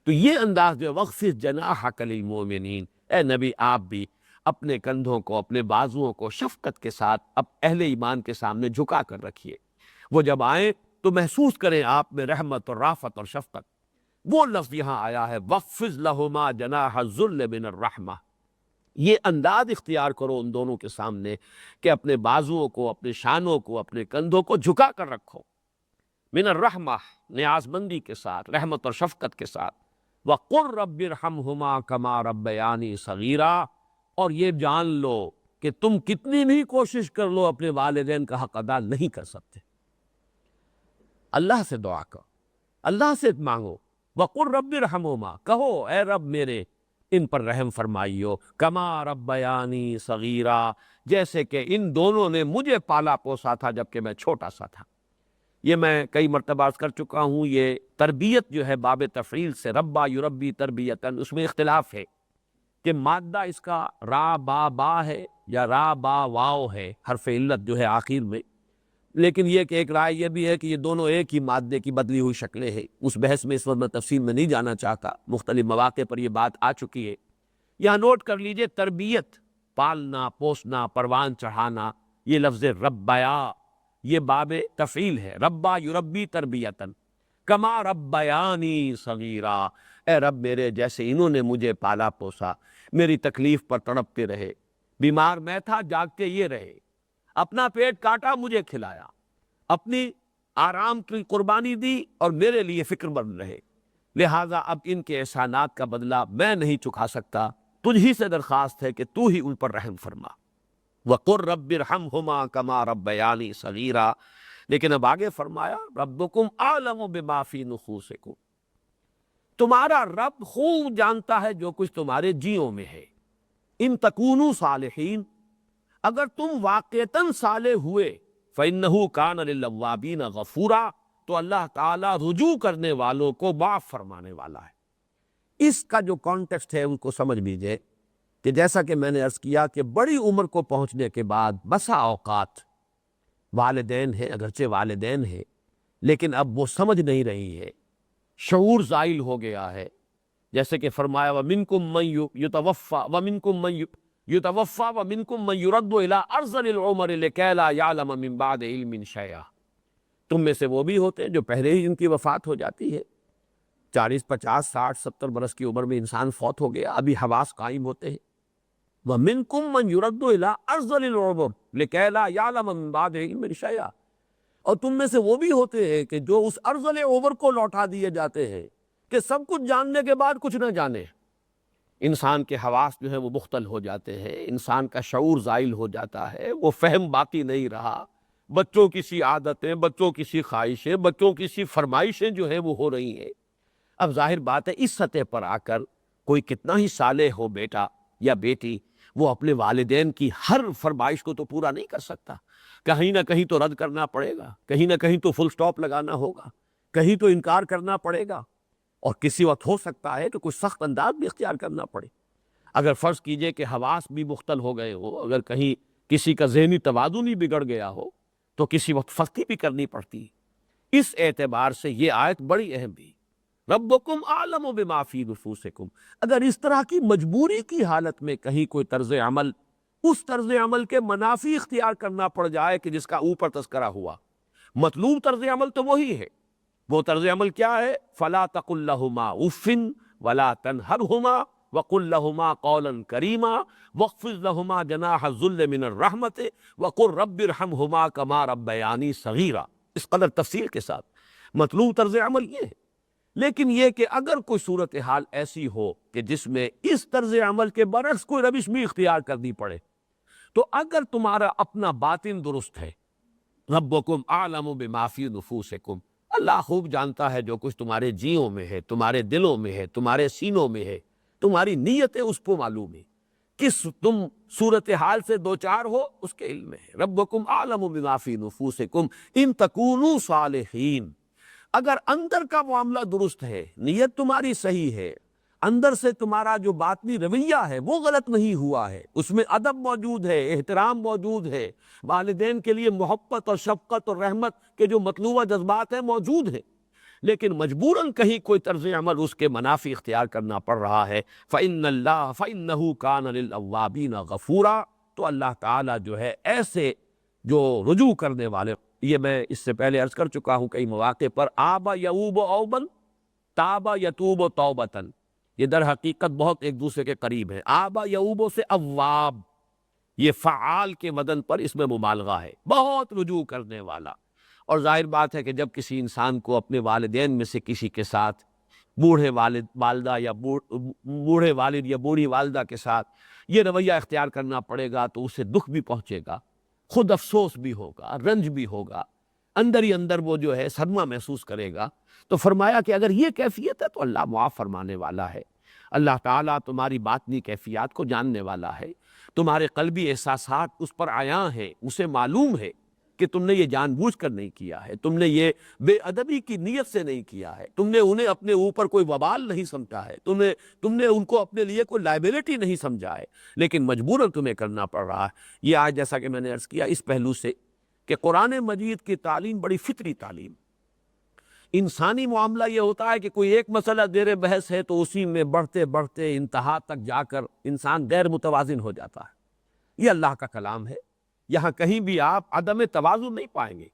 تو یہ انداز جو ہے وَخْفِضْ جَنَاحَكَ لِلْمُؤْمِنِينَ، اے نبی آپ بھی اپنے کندھوں کو، اپنے بازوؤں کو شفقت کے ساتھ اب اہل ایمان کے سامنے جھکا کر رکھیے. وہ جب آئیں تو محسوس کریں آپ میں رحمت اور رافت اور شفقت. وہ لفظ یہاں آیا ہے وَخْفِضْ لَهُمَا جَنَاحَ الذُّلِّ مِنَ الرَّحْمَةِ. یہ انداز اختیار کرو ان دونوں کے سامنے کہ اپنے بازوؤں کو، اپنے شانوں کو، اپنے کندھوں کو جھکا کر رکھو. من الرحمہ، نیاز مندی کے ساتھ، رحمت اور شفقت کے ساتھ. وَقُلْ رَبِّ ارْحَمْهُمَا كَمَا رَبَّيَانِي صَغِيرًا، اور یہ جان لو کہ تم کتنی بھی کوشش کر لو اپنے والدین کا حق ادا نہیں کر سکتے. اللہ سے دعا کرو، اللہ سے مانگو. وَقُلْ رَبِّ ارْحَمْهُمَا، کہو اے رب میرے ان پر رحم فرمائیو، کما ربیانی صغیرا، جیسے کہ ان دونوں نے مجھے پالا پوسا تھا جبکہ میں چھوٹا سا تھا. یہ میں کئی مرتبہ عرض کر چکا ہوں، یہ تربیت جو ہے باب تفعیل سے ربا یربی تربیتاً، اس میں اختلاف ہے کہ مادہ اس کا را با با ہے یا را با واو ہے، حرف علت جو ہے آخر میں. لیکن یہ کہ ایک رائے یہ بھی ہے کہ یہ دونوں ایک ہی مادے کی بدلی ہوئی شکلیں ہیں. اس بحث میں اس وقت میں تفصیل میں نہیں جانا چاہتا، مختلف مواقع پر یہ بات آ چکی ہے. یہاں نوٹ کر لیجئے، تربیت، پالنا، پوسنا، پروان چڑھانا، یہ لفظ ربیا یہ باب تفعیل ہے. ربا یربی تربیتاً کما ربیانی صغیرا، اے رب میرے جیسے انہوں نے مجھے پالا پوسا، میری تکلیف پر تڑپتے رہے، بیمار میں تھا جاگتے یہ رہے، اپنا پیٹ کاٹا مجھے کھلایا، اپنی آرام کی قربانی دی اور میرے لیے فکر مند رہے. لہٰذا اب ان کے احسانات کا بدلہ میں نہیں چکا سکتا، تجھ ہی سے درخواست ہے کہ تو ہی ان پر رحم فرما. وَقُلْ رَبِّ ارْحَمْهُمَا كَمَا رَبَّيَانِي صَغِيرًا. لیکن اب آگے فرمایا ربکم اعلم بما فی نفوسکم، تمہارا رب خوب جانتا ہے جو کچھ تمہارے جیوں میں ہے. ان تکونوا صالحین، اگر تم واقعتاً صالح ہوئے، فإنہ کان للأوابین غفورا، تو اللہ تعالیٰ رجوع کرنے والوں کو معاف فرمانے والا ہے. اس کا جو کانٹیکسٹ ہے ان کو سمجھ لیجئے کہ جیسا کہ میں نے عرض کیا کہ بڑی عمر کو پہنچنے کے بعد بسا اوقات والدین ہیں، اگرچہ والدین ہیں، لیکن اب وہ سمجھ نہیں رہی ہے، شعور زائل ہو گیا ہے. جیسے کہ فرمایا وَمِنْكُمْ مَنْ يُتَوَفَّى وَمِنْكُمْ مَنْ يُتَوَفَّى وَمِنْكُمْ مَنْ يُرَدُّ إِلَىٰ أَرْذَلِ الْعُمَرِ لِكَيْ لَا يَعْلَمَ مِنْ بَعْدِ عِلْمٍ شَيْئًا. تم میں سے وہ بھی ہوتے ہیں جو پہلے ہی ان کی وفات ہو جاتی ہے، 40 50 60 70 برس کی عمر میں انسان فوت ہو گیا، ابھی حواس قائم ہوتے ہیں. وَمِنْكُمْ مَنْ يُرَدُّ إِلَىٰ أَرْذَلِ الْعُمُرِ لِكَيْ لَا يَعْلَمَ مِنْ بَعْدِ عِلْمٍ شَيْئًا. اور تم میں سے وہ بھی ہوتے ہیں کہ جو اس ارذل عمر کو لوٹا دیے جاتے ہیں کہ سب کچھ جاننے کے بعد کچھ نہ جانے. انسان کے حواس جو ہے وہ مختل ہو جاتے ہیں، انسان کا شعور زائل ہو جاتا ہے، وہ فہم باقی نہیں رہا، بچوں کی سی عادتیں، بچوں کی سی خواہشیں، بچوں کی سی فرمائشیں جو ہیں وہ ہو رہی ہیں. اب ظاہر بات ہے اس سطح پر آ کر کوئی کتنا ہی صالح ہو بیٹا یا بیٹی، وہ اپنے والدین کی ہر فرمائش کو تو پورا نہیں کر سکتا. کہیں نہ کہیں تو رد کرنا پڑے گا، کہیں نہ کہیں تو فل سٹاپ لگانا ہوگا، کہیں تو انکار کرنا پڑے گا، اور کسی وقت ہو سکتا ہے کہ کچھ سخت انداز بھی اختیار کرنا پڑے. اگر فرض کیجئے کہ حواس بھی مختل ہو گئے ہو، اگر کہیں کسی کا ذہنی توازن ہی بگڑ گیا ہو تو کسی وقت سختی بھی کرنی پڑتی. اس اعتبار سے یہ آیت بڑی اہم بھی. ربکم اعلم بما فی نفوسکم۔ اگر اس طرح کی مجبوری کی حالت میں کہیں کوئی طرز عمل اس طرز عمل کے منافی اختیار کرنا پڑ جائے کہ جس کا اوپر تذکرہ ہوا، مطلوب طرز عمل تو وہی ہے۔ وہ طرز عمل کیا ہے؟ فلا تقل لہما اف ولا تنہرہما وقل لہما قولا کریما واخفض لہما جناح الذل من الرحمۃ وقل رب ارحمہما کما ربیانی صغیرا۔ اس قدر تفصیل کے ساتھ مطلوب طرز عمل یہ ہے۔ لیکن یہ کہ اگر کوئی صورتحال ایسی ہو کہ جس میں اس طرز عمل کے برعکس کوئی روش بھی اختیار کرنی پڑے، تو اگر تمہارا اپنا باطن درست ہے، ربکم اعلم بما فی نفوسکم، اللہ خوب جانتا ہے جو کچھ تمہارے جیوں میں ہے، تمہارے دلوں میں ہے، تمہارے سینوں میں ہے، تمہاری نیتیں اس کو معلوم ہے، کس تم صورتحال سے دوچار ہو اس کے علم میں ہے۔ ربکم اعلم بما فی نفوسکم ان تکونوا صالحین۔ اگر اندر کا معاملہ درست ہے، نیت تمہاری صحیح ہے، اندر سے تمہارا جو باطنی رویہ ہے وہ غلط نہیں ہوا ہے، اس میں ادب موجود ہے، احترام موجود ہے، والدین کے لیے محبت اور شفقت اور رحمت کے جو مطلوبہ جذبات ہیں موجود ہیں، لیکن مجبوراً کہیں کوئی طرز عمل اس کے منافی اختیار کرنا پڑ رہا ہے، فَإِنَّهُ كَانَ لِلْأَوَّابِينَ غَفُورًا، تو اللہ تعالیٰ جو ہے ایسے جو رجوع کرنے والے، یہ میں اس سے پہلے عرض کر چکا ہوں کئی مواقع پر، آبا یعوب اوبن تابا یتوب توبتن، یہ در حقیقت بہت ایک دوسرے کے قریب ہے۔ آبا یعوب سے اواب، یہ فعال کے وزن پر اس میں مبالغہ ہے، بہت رجوع کرنے والا۔ اور ظاہر بات ہے کہ جب کسی انسان کو اپنے والدین میں سے کسی کے ساتھ، بوڑھے والدہ یا بوڑھے والد یا بوڑھی والدہ کے ساتھ یہ رویہ اختیار کرنا پڑے گا تو اسے دکھ بھی پہنچے گا، خود افسوس بھی ہوگا، رنج بھی ہوگا، اندر ہی اندر وہ جو ہے صدمہ محسوس کرے گا۔ تو فرمایا کہ اگر یہ کیفیت ہے تو اللہ معاف فرمانے والا ہے، اللہ تعالیٰ تمہاری باطنی کیفیات کو جاننے والا ہے، تمہارے قلبی احساسات اس پر عیاں ہیں، اسے معلوم ہے کہ تم نے یہ جان بوجھ کر نہیں کیا ہے، تم نے یہ بے ادبی کی نیت سے نہیں کیا ہے، تم نے انہیں اپنے اوپر کوئی وبال نہیں سمجھا ہے، تم نے ان کو اپنے لیے کوئی لائبلٹی نہیں سمجھا ہے، لیکن مجبوراً تمہیں کرنا پڑ رہا ہے۔ یہ آج جیسا کہ میں نے عرض کیا اس پہلو سے کہ قرآن مجید کی تعلیم بڑی فطری تعلیم، انسانی معاملہ یہ ہوتا ہے کہ کوئی ایک مسئلہ زیر بحث ہے تو اسی میں بڑھتے بڑھتے انتہا تک جا کر انسان غیر متوازن ہو جاتا ہے۔ یہ اللہ کا کلام ہے، یہاں کہیں بھی آپ عدم توازن نہیں پائیں گے۔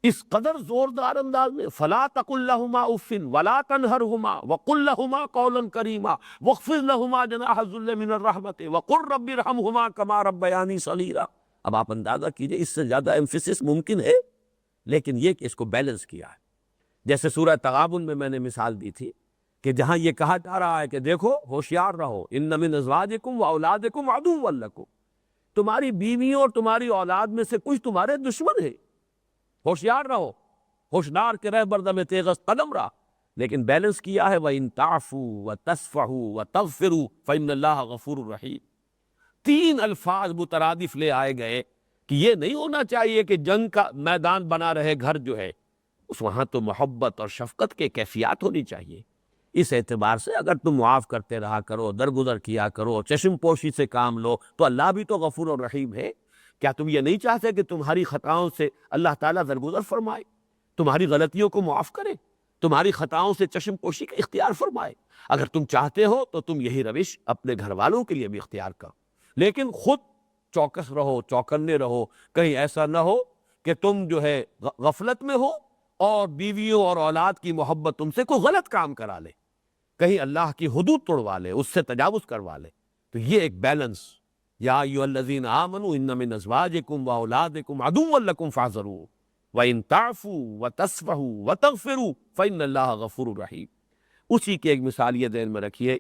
اس قدر زوردار انداز میں فلا تقل لہما اف ولا تنہرہما وقل لہما قولا کریما واخفض لہما جناح الذل من الرحمۃ وقل رب ارحمہما کما ربیانی صغیرا۔ اب آپ اندازہ کیجئے اس سے زیادہ ایمفیسس ممکن ہے، لیکن یہ کہ اس کو بیلنس کیا ہے۔ جیسے سورہ تغابن میں نے مثال دی تھی کہ جہاں یہ کہا جا رہا ہے کہ دیکھو ہوشیار رہو، ان من ازواجکم واولادکم عدوا لکم، تمہاری بیویوں اور تمہاری اولاد میں سے کچھ تمہارے دشمن ہے، ہوشیار رہو، ہوشیار کے رہ بردم تیغست قدم رہا، لیکن بیلنس کیا ہے وَإِن تَعْفُوا وَتَصْفَحُوا وَتَغْفِرُوا فَإِنَّ اللَّهَ غَفُورٌ رَحِيمٌ۔ تین الفاظ مترادف لے آئے گئے کہ یہ نہیں ہونا چاہیے کہ جنگ کا میدان بنا رہے گھر جو ہے، اس وہاں تو محبت اور شفقت کے کیفیات ہونی چاہیے۔ اس اعتبار سے اگر تم معاف کرتے رہا کرو، درگزر کیا کرو، چشم پوشی سے کام لو، تو اللہ بھی تو غفور اور رحیم ہے۔ کیا تم یہ نہیں چاہتے کہ تمہاری خطاؤں سے اللہ تعالیٰ درگزر فرمائے، تمہاری غلطیوں کو معاف کرے، تمہاری خطاؤں سے چشم پوشی کا اختیار فرمائے؟ اگر تم چاہتے ہو تو تم یہی روش اپنے گھر والوں کے لیے بھی اختیار کرو، لیکن خود چوکس رہو، چوکنے رہو، کہیں ایسا نہ ہو کہ تم جو ہے غفلت میں ہو اور بیویوں اور اولاد کی محبت تم سے کوئی غلط کام کرا لے، کہیں اللہ کی حدود توڑوا لے، اس سے تجاوز کروا لے۔ تو یہ ایک بیلنس، یا ایھا الذین آمنوا ان من ازواجکم واولادکم عدوا لکم فاحذروہ وان تعفوا وتصفحوا وتغفروا فإن اللہ غفور رحیم۔ اسی کی ایک مثال یہ ذہن میں رکھیے،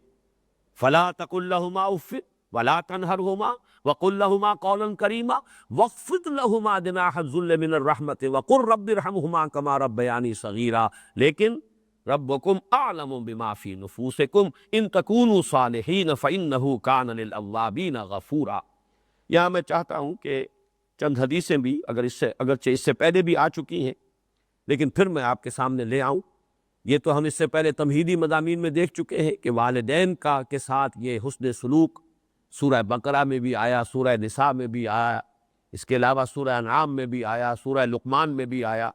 فلا تقل لہما اف ولا تنہرہما وقل لہما قولا کریما واخفض لہما جناح الذل من الرحمۃ وقل رب ارحمہما کما ربیانی صغیرا، لیکن ربکم اعلم بما فی نفوسکم ان تکونوا صالحین فانہ کان للأوابین غفورا۔ یہاں میں چاہتا ہوں کہ چند حدیثیں بھی اگرچہ اس سے پہلے بھی آ چکی ہیں، لیکن پھر میں آپ کے سامنے لے آؤں۔ یہ تو ہم اس سے پہلے تمہیدی مضامین میں دیکھ چکے ہیں کہ والدین کے ساتھ یہ حسن سلوک سورہ بقرہ میں بھی آیا، سورہ نساء میں بھی آیا، اس کے علاوہ سورہ انعام میں بھی آیا، سورہ لقمان میں بھی آیا،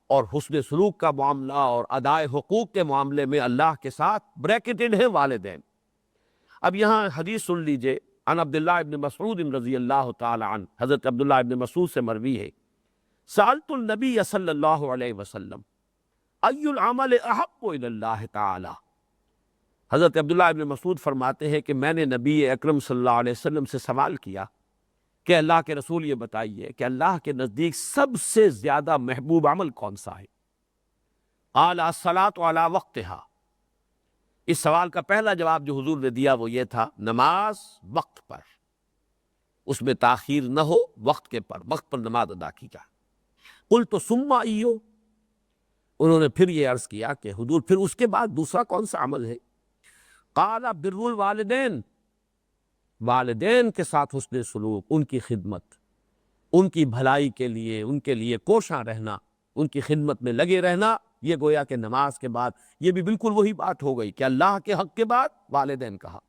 اور حسن سلوک کا معاملہ اور ادائے حقوق کے معاملے میں اللہ کے ساتھ بریکٹڈ ہیں والدین۔ اب یہاں حدیث سن لیجئے، عن عبداللہ ابن مسعود رضی اللہ تعالی عنہ، حضرت عبداللہ ابن مسعود سے مروی ہے، سألت النبی صلی اللہ علیہ وسلم ای العمل احب الی اللہ تعالی۔ حضرت عبداللہ ابن مسعود فرماتے ہیں کہ میں نے نبی اکرم صلی اللہ علیہ وسلم سے سوال کیا کہ اللہ کے رسول یہ بتائیے کہ اللہ کے نزدیک سب سے زیادہ محبوب عمل کون سا ہے؟ قال الصلاۃ علی وقتہا۔ اس سوال کا پہلا جواب جو حضور نے دیا وہ یہ تھا، نماز وقت پر، اس میں تاخیر نہ ہو، وقت کے پر، وقت پر نماز ادا کی جائے۔ قلت ثم ایو، انہوں نے پھر یہ عرض کیا کہ حضور پھر اس کے بعد دوسرا کون سا عمل ہے؟ قال بر الوالدین، والدین کے ساتھ حسن سلوک، ان کی خدمت، ان کی بھلائی کے لیے، ان کے لیے کوشاں رہنا، ان کی خدمت میں لگے رہنا، یہ گویا کہ نماز کے بعد یہ بھی بالکل وہی بات ہو گئی کہ اللہ کے حق کے بعد والدین کہا۔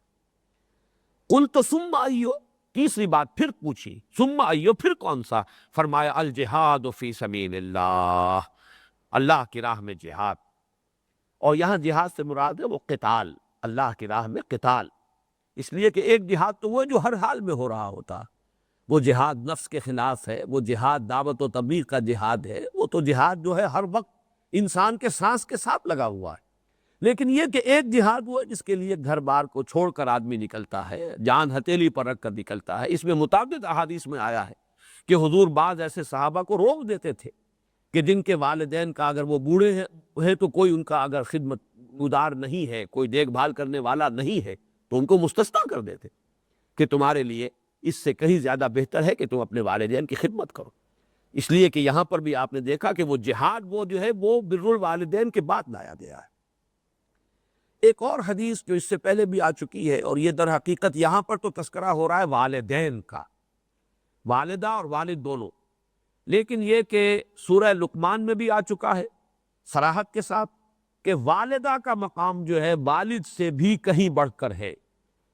قلت ثم ایو، تیسری بات پھر پوچھی، ثم ایو پھر کون سا؟ فرمایا الجہاد فی سبیل اللہ، اللہ کی راہ میں جہاد۔ اور یہاں جہاد سے مراد ہے وہ قتال، اللہ کی راہ میں قتال، اس لیے کہ ایک جہاد تو وہ ہے جو ہر حال میں ہو رہا ہوتا، وہ جہاد نفس کے خلاف ہے، وہ جہاد دعوت و تبلیغ کا جہاد ہے، وہ تو جہاد جو ہے ہر وقت انسان کے سانس کے ساتھ لگا ہوا ہے۔ لیکن یہ کہ ایک جہاد وہ ہے جس کے لیے گھر بار کو چھوڑ کر آدمی نکلتا ہے، جان ہتھیلی پر رکھ کر نکلتا ہے۔ اس میں متعدد احادیث میں آیا ہے کہ حضور بعض ایسے صحابہ کو روک دیتے تھے کہ جن کے والدین کا اگر وہ بوڑھے ہیں تو کوئی ان کا اگر خدمت گزار نہیں ہے، کوئی دیکھ بھال کرنے والا نہیں ہے، تو ان کو مستثنیٰ کر دیتے کہ تمہارے لیے اس سے کہیں زیادہ بہتر ہے کہ تم اپنے والدین کی خدمت کرو۔ اس لیے کہ یہاں پر بھی آپ نے دیکھا کہ وہ جہاد وہ جو ہے وہ بر الوالدین کے بعد لایا گیا ہے۔ ایک اور حدیث جو اس سے پہلے بھی آ چکی ہے، اور یہ در حقیقت یہاں پر تو تذکرہ ہو رہا ہے والدین کا، والدہ اور والد دونوں، لیکن یہ کہ سورہ لقمان میں بھی آ چکا ہے صراحت کے ساتھ کہ والدہ کا مقام جو ہے والد سے بھی کہیں بڑھ کر ہے۔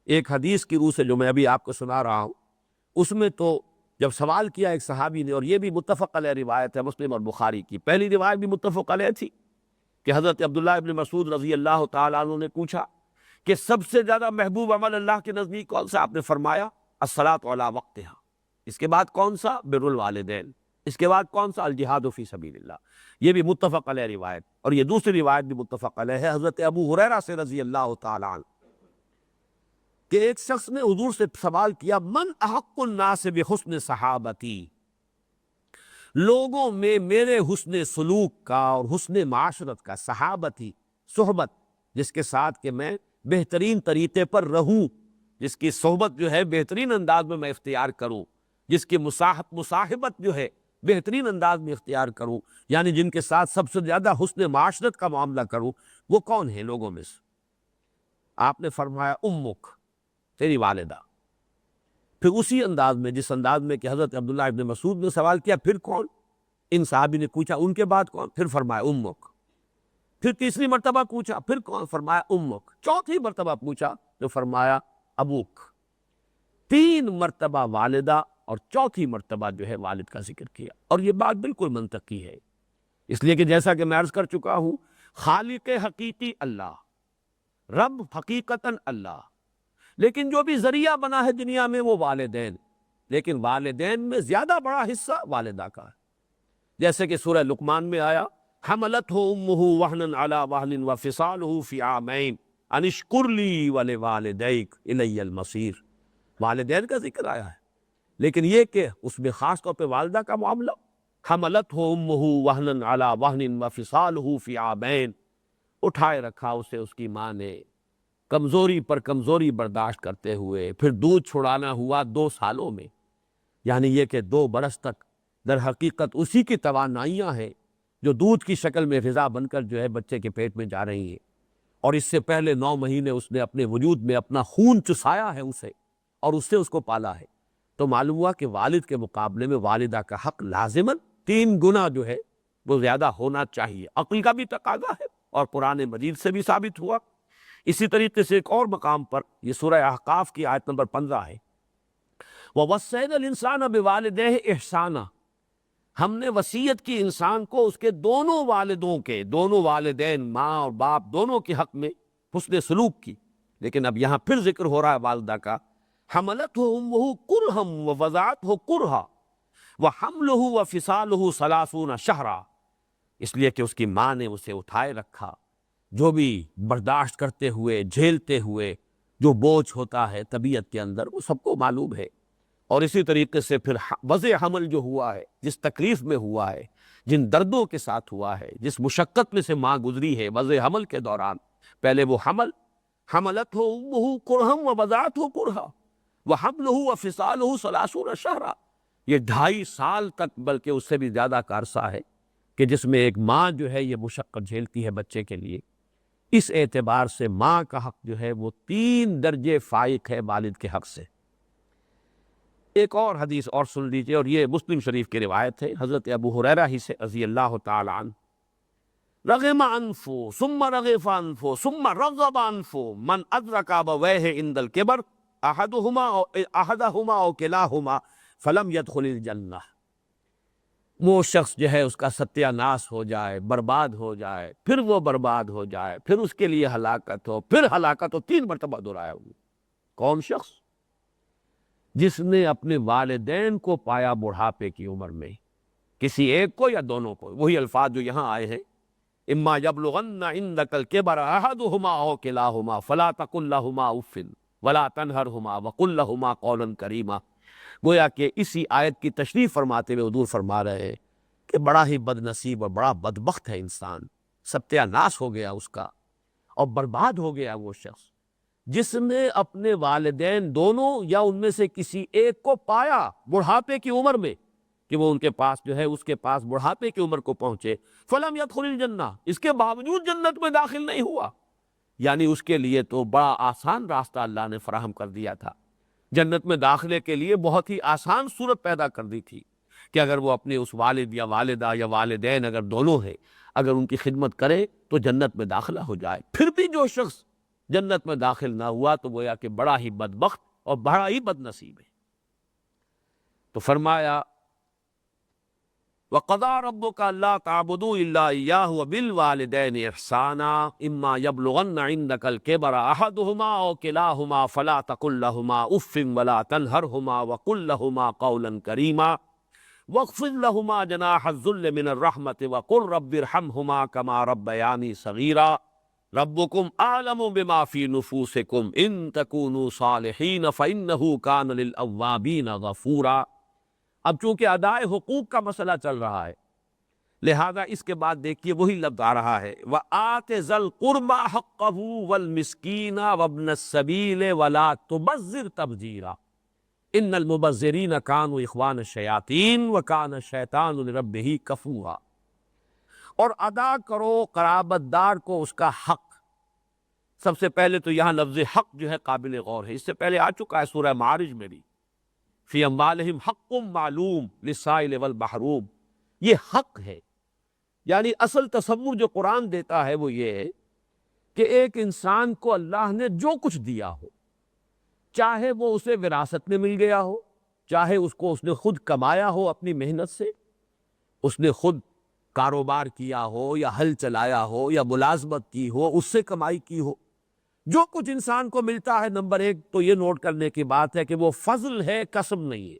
ایک حدیث کی روح سے جو میں ابھی آپ کو سنا رہا ہوں، اس میں تو جب سوال کیا ایک صحابی نے، اور یہ بھی متفق علیہ روایت ہے مسلم اور بخاری کی، پہلی روایت بھی متفق علیہ تھی کہ حضرت عبداللہ ابن مسعود رضی اللہ تعالیٰ عنہ نے پوچھا کہ سب سے زیادہ محبوب عمل اللہ کے نزدیک کون سا؟ آپ نے فرمایا الصلاۃ علی وقتہا۔ اس کے بعد کون سا؟ بر الوالدین۔ اس کے بعد کون سا؟ الجہاد فی سبیل اللہ۔ یہ بھی متفق علیہ روایت، اور یہ دوسری روایت بھی متفق علیہ ہے حضرت ابو ہریرہ سے رضی اللہ تعالیٰ عنہ کہ ایک شخص نے حضور سے سوال کیا، من احق الناس بحسن صحابتی، لوگوں میں میرے حسن سلوک کا اور حسن معاشرت کا، صحابتی صحبت، جس کے ساتھ کہ میں بہترین طریقے پر رہوں، جس کی صحبت جو ہے بہترین انداز میں اختیار کروں، جس کی مصاحبت جو ہے بہترین انداز میں اختیار کروں، یعنی جن کے ساتھ سب سے زیادہ حسن معاشرت کا معاملہ کروں، وہ کون ہیں لوگوں میں سے؟ آپ نے فرمایا امک، تیری والدہ۔ پھر اسی انداز میں، جس انداز میں کہ حضرت عبداللہ ابن مسعود نے سوال کیا پھر کون، ان صحابی نے پوچھا ان کے بعد کون، پھر فرمایا امک۔ پھر تیسری مرتبہ پوچھا پھر کون، فرمایا امک۔ چوتھی مرتبہ پوچھا تو فرمایا ابوک۔ 3 مرتبہ والدہ اور چوتھی مرتبہ جو ہے والد کا ذکر کیا، اور یہ بات بالکل منطقی ہے، اس لیے کہ جیسا کہ میں عرض کر چکا ہوں، خالق حقیقی اللہ، رب حقیقتاً اللہ، لیکن جو بھی ذریعہ بنا ہے دنیا میں وہ والدین، لیکن والدین میں زیادہ بڑا حصہ والدہ کا ہے۔ جیسے کہ سورہ لقمان میں آیا، حملتہ امہ وہنا علی وہن وفصالہ فی عامین ان اشکر لی ولوالدیک الی المصیر، والدین کا ذکر آیا ہے، لیکن یہ کہ اس میں خاص طور پہ والدہ کا معاملہ، حملتہ امہ وہنا علی وہن وفصالہ فی عامین، اٹھائے رکھا اسے اس کی ماں نے کمزوری پر کمزوری برداشت کرتے ہوئے، پھر دودھ چھڑانا ہوا 2 سالوں میں، یعنی یہ کہ 2 برس تک در حقیقت اسی کی توانائیاں ہیں جو دودھ کی شکل میں غذا بن کر جو ہے بچے کے پیٹ میں جا رہی ہیں، اور اس سے پہلے 9 مہینے اس نے اپنے وجود میں اپنا خون چسایا ہے اسے، اور اس سے اس کو پالا ہے۔ تو معلوم ہوا کہ والد کے مقابلے میں والدہ کا حق لازماً 3 گنا جو ہے وہ زیادہ ہونا چاہیے، عقل کا بھی تقاضا ہے اور قرآن مجید سے بھی ثابت ہوا۔ اسی طریقے سے ایک اور مقام پر یہ سورہ احقاف کی آیت نمبر 15 ہے، وَوَصَّيْنَا الْإِنسَانَ بِوَالِدَيْهِ إِحْسَانًا، ہم نے وصیت کی انسان کو اس کے دونوں والدوں کے، دونوں والدین ماں اور باپ دونوں کے حق میں حسن سلوک کی، لیکن اب یہاں پھر ذکر ہو رہا ہے والدہ کا، حملتہ امہ کرہا ووضعتہ کرہا وحملہ وفصالہ ثلاثون شہرا، اس لیے کہ اس کی ماں نے اسے اٹھائے رکھا، جو بھی برداشت کرتے ہوئے جھیلتے ہوئے جو بوجھ ہوتا ہے طبیعت کے اندر وہ سب کو معلوم ہے، اور اسی طریقے سے پھر وضع حمل جو ہوا ہے، جس تکلیف میں ہوا ہے، جن دردوں کے ساتھ ہوا ہے، جس مشقت میں سے ماں گزری ہے وضع حمل کے دوران، پہلے وہ حمل، حملتہ امہ کرہا ووضعتہ کرہا وحملہ وفصالہ ثلاثون شہرا، یہ 2.5 سال تک بلکہ اس سے بھی زیادہ کا عرصہ ہے کہ جس میں ایک ماں جو ہے یہ مشقت جھیلتی ہے بچے کے لیے۔ اس اعتبار سے ماں کا حق جو ہے وہ 3 درجے فائق ہے والد کے حق سے۔ ایک اور حدیث اور سن لیجئے، اور یہ مسلم شریف کی روایت ہے حضرت ابو ہریرہ ہی سے رضی اللہ تعالی عنہ، رغم انفو ثم رغف انفو ثم رغب انفو من ادرک ابویہ عند الکبر احدہما او کلاہما فلم يدخل الجنہ، وہ شخص جو ہے اس کا ستیہ ناس ہو جائے، برباد ہو جائے، پھر وہ برباد ہو جائے، پھر اس کے لیے ہلاکت ہو، پھر ہلاکت ہو، 3 مرتبہ دہرایا ہوا۔ کون شخص؟ جس نے اپنے والدین کو پایا بڑھاپے کی عمر میں، کسی ایک کو یا دونوں کو، وہی الفاظ جو یہاں آئے ہیں، اما یبلغن عندک الکبر احدہما او کلاہما فلا تقل لہما اف ولا تنہرہما وقل لہما قولا کریما۔ گویا کہ اسی آیت کی تشریح فرماتے ہوئے حضور فرما رہے ہیں کہ بڑا ہی بد نصیب اور بڑا بدبخت ہے انسان، ستیہ ناس ہو گیا اس کا اور برباد ہو گیا وہ شخص جس نے اپنے والدین دونوں یا ان میں سے کسی ایک کو پایا بڑھاپے کی عمر میں، کہ وہ ان کے پاس جو ہے اس کے پاس بڑھاپے کی عمر کو پہنچے، فلم يدخل الجنہ، اس کے باوجود جنت میں داخل نہیں ہوا، یعنی اس کے لیے تو بڑا آسان راستہ اللہ نے فراہم کر دیا تھا، جنت میں داخلے کے لیے بہت ہی آسان صورت پیدا کر دی تھی کہ اگر وہ اپنے اس والد یا والدہ یا والدین اگر دونوں ہیں، اگر ان کی خدمت کرے تو جنت میں داخلہ ہو جائے۔ پھر بھی جو شخص جنت میں داخل نہ ہوا تو گویا کہ بڑا ہی بدبخت اور بڑا ہی بد نصیب ہے۔ تو فرمایا وَقَضَىٰ رَبُّكَ أَلَّا تَعْبُدُوا إِلَّا إِيَّاهُ وَبِالْوَالِدَيْنِ إِحْسَانًا إِمَّا يَبْلُغَنَّ عِندَكَ الْكِبَرَ أَحَدُهُمَا أَوْ كِلَاهُمَا فَلَا تَقُل لَّهُمَا أُفٍّ وَلَا تَنْهَرْهُمَا وَقُل لَّهُمَا قَوْلًا كَرِيمًا وَاخْفِضْ لَهُمَا جَنَاحَ الذُّلِّ مِنَ الرَّحْمَةِ وَقُل رَّبِّ ارْحَمْهُمَا كَمَا رَبَّيَانِي صَغِيرًا رَبُّكُمْ أَعْلَمُ بِمَا فِي نُفُوسِكُمْ إِن تَكُونُوا صَالِحِينَ فَإِنَّهُ كَانَ لِلْأَوَّابِينَ غَفُورًا۔ اب چونکہ ادائے حقوق کا مسئلہ چل رہا ہے، لہذا اس کے بعد دیکھیے وہی لفظ آ رہا ہے وَآتِ ذَا الْقُرْبَىٰ حَقَّهُ وَالْمِسْكِينَ وَابْنَ السَّبِيلِ وَلَا تُبَذِّرْ تَبْذِيرًا إِنَّ الْمُبَذِّرِينَ كَانُوا إِخْوَانَ الشَّيَاطِينِ وَكَانَ الشَّيْطَانُ لِرَبِّهِ كَفُورًا، اور ادا کرو قرابت دار کو اس کا حق۔ سب سے پہلے تو یہاں لفظ حق جو ہے قابل غور ہے، اس سے پہلے آ چکا ہے سورہ معارج میں بھی، فی اموالہم حق معلوم للسائل والمحروم، یہ حق ہے۔ یعنی اصل تصور جو قرآن دیتا ہے وہ یہ ہے کہ ایک انسان کو اللہ نے جو کچھ دیا ہو، چاہے وہ اسے وراثت میں مل گیا ہو، چاہے اس کو اس نے خود کمایا ہو اپنی محنت سے، اس نے خود کاروبار کیا ہو یا ہل چلایا ہو یا ملازمت کی ہو، اس سے کمائی کی ہو، جو کچھ انسان کو ملتا ہے، نمبر 1 تو یہ نوٹ کرنے کی بات ہے کہ وہ فضل ہے، کسب نہیں ہے۔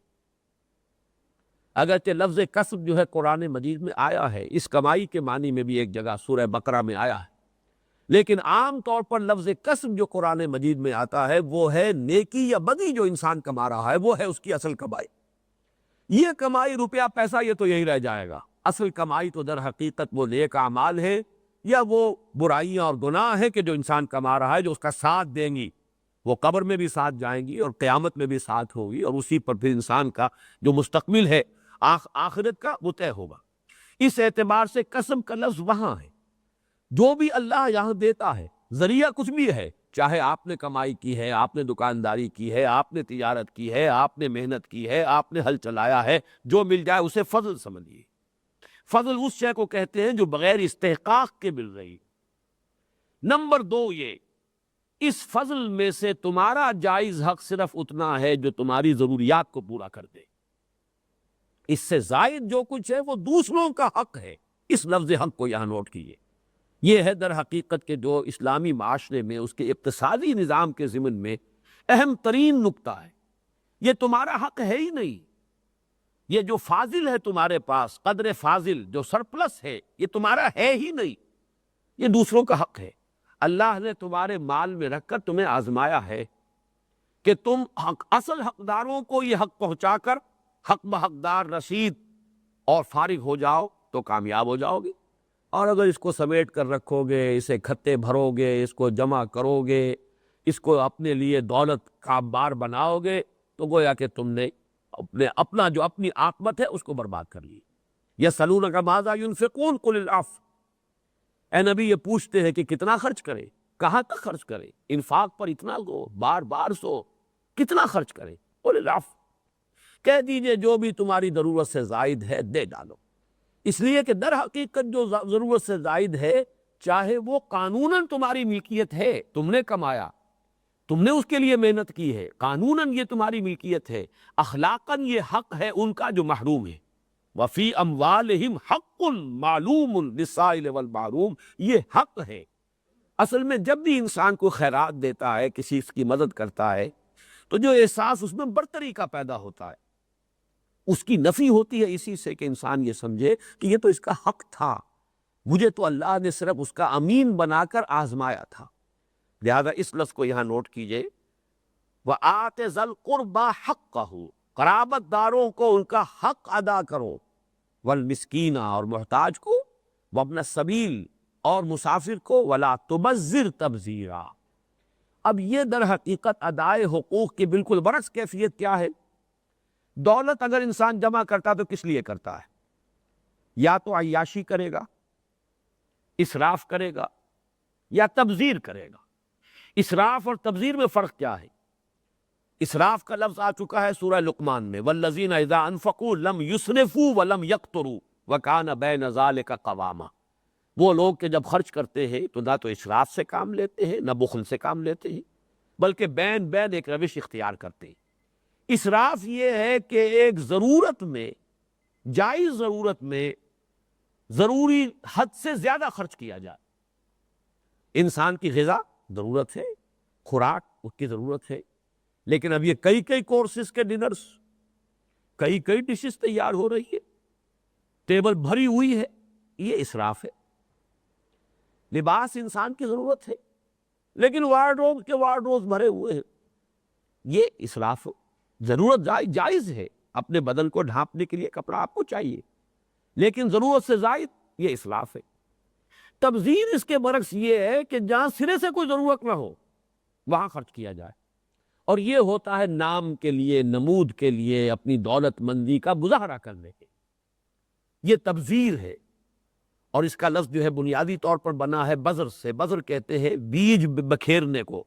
اگرچہ لفظ کسب جو ہے قرآن مجید میں آیا ہے، اس کمائی کے معنی میں بھی ایک جگہ سورہ بقرہ میں آیا ہے، لیکن عام طور پر لفظ کسب جو قرآن مجید میں آتا ہے وہ ہے نیکی یا بدی جو انسان کما رہا ہے، وہ ہے اس کی اصل کمائی۔ یہ کمائی روپیہ پیسہ یہ تو یہی رہ جائے گا، اصل کمائی تو در حقیقت وہ نیک اعمال ہے یا وہ برائیاں اور گناہ ہیں کہ جو انسان کما رہا ہے، جو اس کا ساتھ دیں گی، وہ قبر میں بھی ساتھ جائیں گی اور قیامت میں بھی ساتھ ہوگی، اور اسی پر پھر انسان کا جو مستقبل ہے آخرت کا وہ طے ہوگا۔ اس اعتبار سے قسم کا لفظ وہاں ہے، جو بھی اللہ یہاں دیتا ہے، ذریعہ کچھ بھی ہے، چاہے آپ نے کمائی کی ہے، آپ نے دکانداری کی ہے، آپ نے تجارت کی ہے، آپ نے محنت کی ہے، آپ نے ہل چلایا ہے، جو مل جائے اسے فضل سمجھیے۔ فضل اس شے کو کہتے ہیں جو بغیر استحقاق کے مل رہی۔ نمبر 2 یہ، اس فضل میں سے تمہارا جائز حق صرف اتنا ہے جو تمہاری ضروریات کو پورا کر دے، اس سے زائد جو کچھ ہے وہ دوسروں کا حق ہے۔ اس لفظ حق کو یہاں نوٹ کیجیے۔ یہ ہے در حقیقت کہ جو اسلامی معاشرے میں اس کے اقتصادی نظام کے ضمن میں اہم ترین نکتہ ہے۔ یہ تمہارا حق ہے ہی نہیں، یہ جو فاضل ہے تمہارے پاس، قدر فاضل جو سرپلس ہے، یہ تمہارا ہے ہی نہیں، یہ دوسروں کا حق ہے۔ اللہ نے تمہارے مال میں رکھ کر تمہیں آزمایا ہے کہ تم اصل حقداروں کو یہ حق پہنچا کر حق بحقدار رسید اور فارغ ہو جاؤ تو کامیاب ہو جاؤ گے، اور اگر اس کو سمیٹ کر رکھو گے، اسے کھتے بھرو گے، اس کو جمع کرو گے، اس کو اپنے لیے دولت کا بار بناؤ گے، تو گویا کہ تم نے اپنا جو اپنی عاقبت ہے اس کو برباد کر لی۔ یسألونک ماذا ينفقون قل العفو، اے نبی یہ پوچھتے ہیں کہ کتنا خرچ کرے، کہاں تک خرچ کرے، انفاق پر اتنا گو، بار بار سو، کتنا خرچ کرے، قل العفو، کہہ دیجئے جو بھی تمہاری ضرورت سے زائد ہے دے ڈالو۔ اس لیے کہ در حقیقت جو ضرورت سے زائد ہے، چاہے وہ قانوناً تمہاری ملکیت ہے، تم نے کمایا، تم نے اس کے لیے محنت کی ہے، قانوناً یہ تمہاری ملکیت ہے، اخلاقاً یہ حق ہے ان کا جو محروم ہے۔ وفی اموالہم حق معلوم للسائل والمحروم، یہ حق ہے۔ اصل میں جب بھی انسان کو خیرات دیتا ہے، کسی کی مدد کرتا ہے، تو جو احساس اس میں برتری کا پیدا ہوتا ہے، اس کی نفی ہوتی ہے اسی سے کہ انسان یہ سمجھے کہ یہ تو اس کا حق تھا، مجھے تو اللہ نے صرف اس کا امین بنا کر آزمایا تھا۔ لہذا اس لفظ کو یہاں نوٹ کیجئے، وَآتِ ذَا الْقُرْبَى حَقَّهُ، قرابت داروں کو ان کا حق ادا کرو، والمسکین اور محتاج کو، وابن السبیل اور مسافر کو، وَلَا تُبَذِّرْ تَبْذِيرًا۔ اب یہ در حقیقت ادائے حقوق کی بالکل برعکس کیفیت کیا ہے؟ دولت اگر انسان جمع کرتا تو کس لیے کرتا ہے؟ یا تو عیاشی کرے گا، اسراف کرے گا، یا تبذیر کرے گا۔ اسراف اور تبذیر میں فرق کیا ہے؟ اسراف کا لفظ آ چکا ہے سورہ لقمان میں، والذین اذا انفقوا لم یسرفوا ولم یقتروا وکان بین ذلک قواما۔ وہ لوگ کہ جب خرچ کرتے ہیں تو نہ تو اسراف سے کام لیتے ہیں، نہ بخل سے کام لیتے ہیں، بلکہ بین بین ایک روش اختیار کرتے ہیں۔ اسراف یہ ہے کہ ایک ضرورت میں، جائز ضرورت میں ضروری حد سے زیادہ خرچ کیا جائے۔ انسان کی غذا ضرورت ہے، خوراک اس کی ضرورت ہے، لیکن اب یہ کئی کورسز کے ڈنرز، کئی ڈشز تیار ہو رہی ہے، ٹیبل بھری ہوئی ہے، یہ اسراف ہے۔ لباس انسان کی ضرورت ہے، لیکن وارڈروب کے وارڈروب بھرے ہوئے ہیں، یہ اسراف۔ ضرورت جائز ہے، اپنے بدن کو ڈھانپنے کے لیے کپڑا آپ کو چاہیے، لیکن ضرورت سے زائد یہ اسراف ہے۔ تبذیر اس کے برعکس یہ ہے کہ جہاں سرے سے کوئی ضرورت نہ ہو وہاں خرچ کیا جائے، اور یہ ہوتا ہے نام کے لیے، نمود کے لیے، اپنی دولت مندی کا مظاہرہ کرنے کے، یہ تبذیر ہے۔ اور اس کا لفظ جو ہے بنیادی طور پر بنا ہے بذر سے، بذر کہتے ہیں بیج بکھیرنے کو۔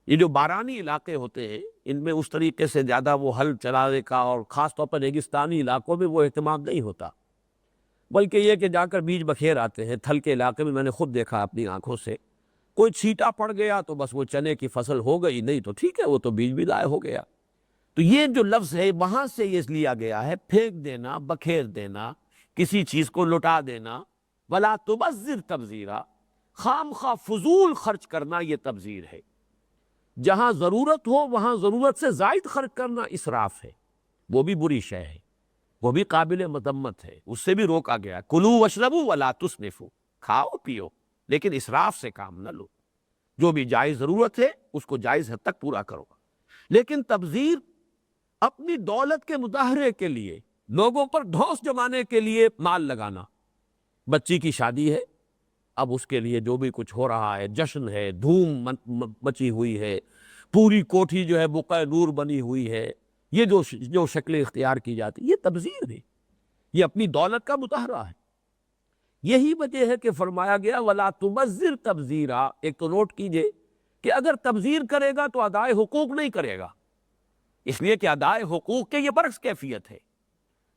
یہ جو بارانی علاقے ہوتے ہیں ان میں اس طریقے سے زیادہ وہ ہل چلانے کا، اور خاص طور پر ریگستانی علاقوں میں وہ اہتمام نہیں ہوتا، بلکہ یہ کہ جا کر بیج بکھیر آتے ہیں۔ تھل کے علاقے میں نے خود دیکھا اپنی آنکھوں سے، کوئی چھیٹا پڑ گیا تو بس وہ چنے کی فصل ہو گئی، نہیں تو ٹھیک ہے وہ تو بیج بھی ضائع ہو گیا۔ تو یہ جو لفظ ہے وہاں سے یہ لیا گیا ہے، پھینک دینا، بکھیر دینا، کسی چیز کو لٹا دینا۔ وَلَا تُبَذِّرْ تَبْذِيرًا، خام خواہ فضول خرچ کرنا یہ تبذیر ہے۔ جہاں ضرورت ہو وہاں ضرورت سے زائد خرچ کرنا اسراف ہے، وہ بھی بری شے ہے، وہ بھی قابل مذمت ہے، اس سے بھی روکا گیا۔ کلوا واشربوا ولا تسرفوا، کھاؤ پیو لیکن اسراف سے کام نہ لو، جو بھی جائز ضرورت ہے اس کو جائز حد تک پورا کرو۔ لیکن تبذیر اپنی دولت کے مظاہرے کے لیے، لوگوں پر ڈھونس جمانے کے لیے مال لگانا، بچی کی شادی ہے، اب اس کے لیے جو بھی کچھ ہو رہا ہے، جشن ہے، دھوم مچی ہوئی ہے، پوری کوٹھی جو ہے بقع نور بنی ہوئی ہے، یہ جو شکلیں اختیار کی جاتی یہ تبذیر ہے، یہ اپنی دولت کا مظاہرہ ہے۔ یہی وجہ ہے کہ فرمایا گیا وَلَا تُبَذِّرْ تَبْذِيرًا۔ ایک تو نوٹ کیجئے کہ اگر تبذیر کرے گا تو ادائے حقوق نہیں کرے گا، اس لیے کہ ادائے حقوق کے یہ برعکس کیفیت ہے۔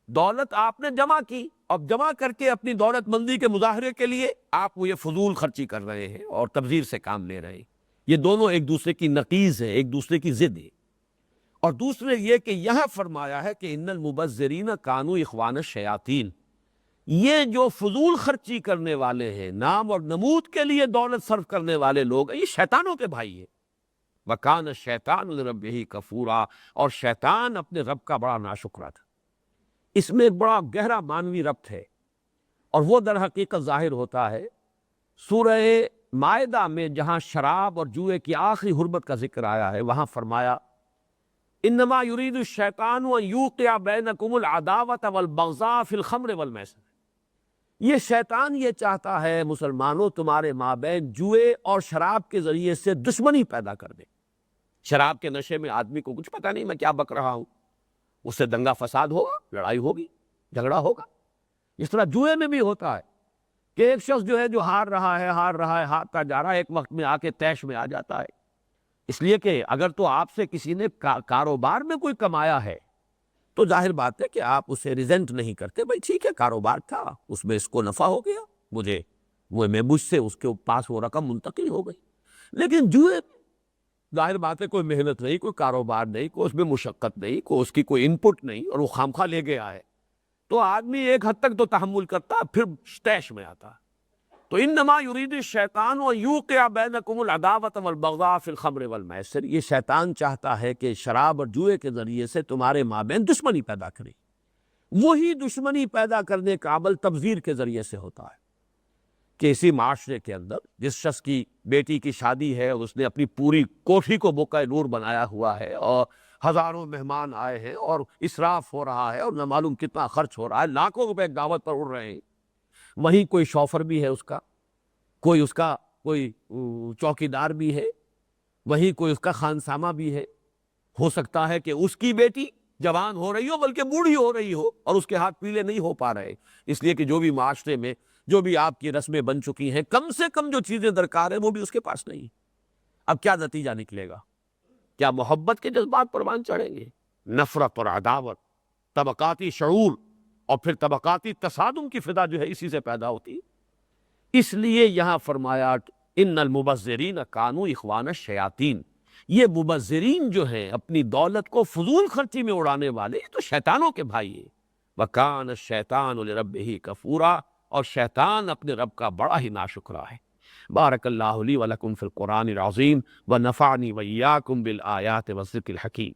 دولت آپ نے جمع کی، اب جمع کر کے اپنی دولت مندی کے مظاہرے کے لیے آپ وہ یہ فضول خرچی کر رہے ہیں اور تبذیر سے کام لے رہے ہیں۔ یہ دونوں ایک دوسرے کی نقیض ہے، ایک دوسرے کی ضد ہے۔ اور دوسرے یہ کہ یہاں فرمایا ہے کہ ان المبذرین کانوا اخوان الشیاطین، یہ جو فضول خرچی کرنے والے ہیں، نام اور نمود کے لیے دولت صرف کرنے والے لوگ ہیں، یہ شیطانوں کے بھائی ہیں۔ وَكَانَ الشَّيْطَانُ لِرَبِّهِ كَفُورًا، اور شیطان اپنے رب کا بڑا ناشکرا تھا۔ اس میں ایک بڑا گہرا معنوی ربط ہے، اور وہ در حقیقت ظاہر ہوتا ہے سورہ مائدہ میں، جہاں شراب اور جوئے کی آخری حرمت کا ذکر آیا ہے، وہاں فرمایا انما یرید الشیطان ان یوقع بینکم العداوۃ والبغضاء فی الخمر والمیسر، یہ شیطان یہ چاہتا ہے مسلمانوں تمہارے مابین جوئے اور شراب کے ذریعے سے دشمنی پیدا کر دے۔ شراب کے نشے میں آدمی کو کچھ پتہ نہیں میں کیا بک رہا ہوں، اس سے دنگا فساد ہوگا، لڑائی ہوگی، جھگڑا ہوگا۔ اس طرح جوئے میں بھی ہوتا ہے کہ ایک شخص جو ہے جو ہار رہا ہے ہارتا جا رہا ہے، ایک وقت میں آ کے طیش میں آ جاتا ہے، اس لیے کہ اگر تو آپ سے کسی نے کاروبار میں کوئی کمایا ہے تو ظاہر بات ہے کہ آپ اسے ریزنٹ نہیں کرتے، بھائی ٹھیک ہے کاروبار تھا، اس میں اس کو نفع ہو گیا، مجھ سے اس کے پاس وہ رقم منتقل ہو گئی۔ لیکن جوئے ظاہر بات ہے کوئی محنت نہیں، کوئی کاروبار نہیں، کوئی اس میں مشقت نہیں، کوئی اس کی کوئی ان پٹ نہیں، اور وہ خامخواہ لے گیا ہے، تو آدمی ایک حد تک تو تحمل کرتا، پھر طیش میں آتا۔ تو انما یرید الشیطان ان یوقع بینکم العداوۃ والبغضاء فی الخمر والمیسر، یہ شیطان چاہتا ہے کہ شراب اور جوئے کے ذریعے سے تمہارے مابین دشمنی پیدا کرے۔ وہی دشمنی پیدا کرنے کا عمل تبذیر کے ذریعے سے ہوتا ہے کہ اسی معاشرے کے اندر جس شخص کی بیٹی کی شادی ہے، اس نے اپنی پوری کوٹھی کو بقعہ نور بنایا ہوا ہے، اور ہزاروں مہمان آئے ہیں، اور اسراف ہو رہا ہے، اور نہ معلوم کتنا خرچ ہو رہا ہے، لاکھوں روپے دعوت پر اڑ رہے ہیں، وہیں کوئی شوفر بھی ہے، اس کا کوئی چوکیدار بھی ہے، وہیں کوئی اس کا خانسامہ بھی ہے، ہو سکتا ہے کہ اس کی بیٹی جوان ہو رہی ہو بلکہ بوڑھی ہو رہی ہو، اور اس کے ہاتھ پیلے نہیں ہو پا رہے، اس لیے کہ جو بھی معاشرے میں جو بھی آپ کی رسمیں بن چکی ہیں، کم سے کم جو چیزیں درکار ہیں وہ بھی اس کے پاس نہیں۔ اب کیا نتیجہ نکلے گا؟ کیا محبت کے جذبات پروان چڑھیں گے؟ نفرت اور عداوت، طبقاتی شعور، اور پھر طبقاتی تصادم کی فضا جو ہے اسی سے پیدا ہوتی۔ اس لیے یہاں فرمایا ان المبذرین کانوا اخوان الشیاطین، یہ مبذرین جو ہیں اپنی دولت کو فضول خرچی میں اڑانے والے، یہ تو شیطانوں کے بھائی ہیں۔ وَكَانَ الشَّيْطَانُ لِرَبِّهِ كَفُورًا، اور شیطان اپنے رب کا بڑا ہی ناشکرا ہے۔ بارک اللہ لی ولکم فی القرآن العظیم ونفعنی وإیاکم بالآیات والذکر الحکیم۔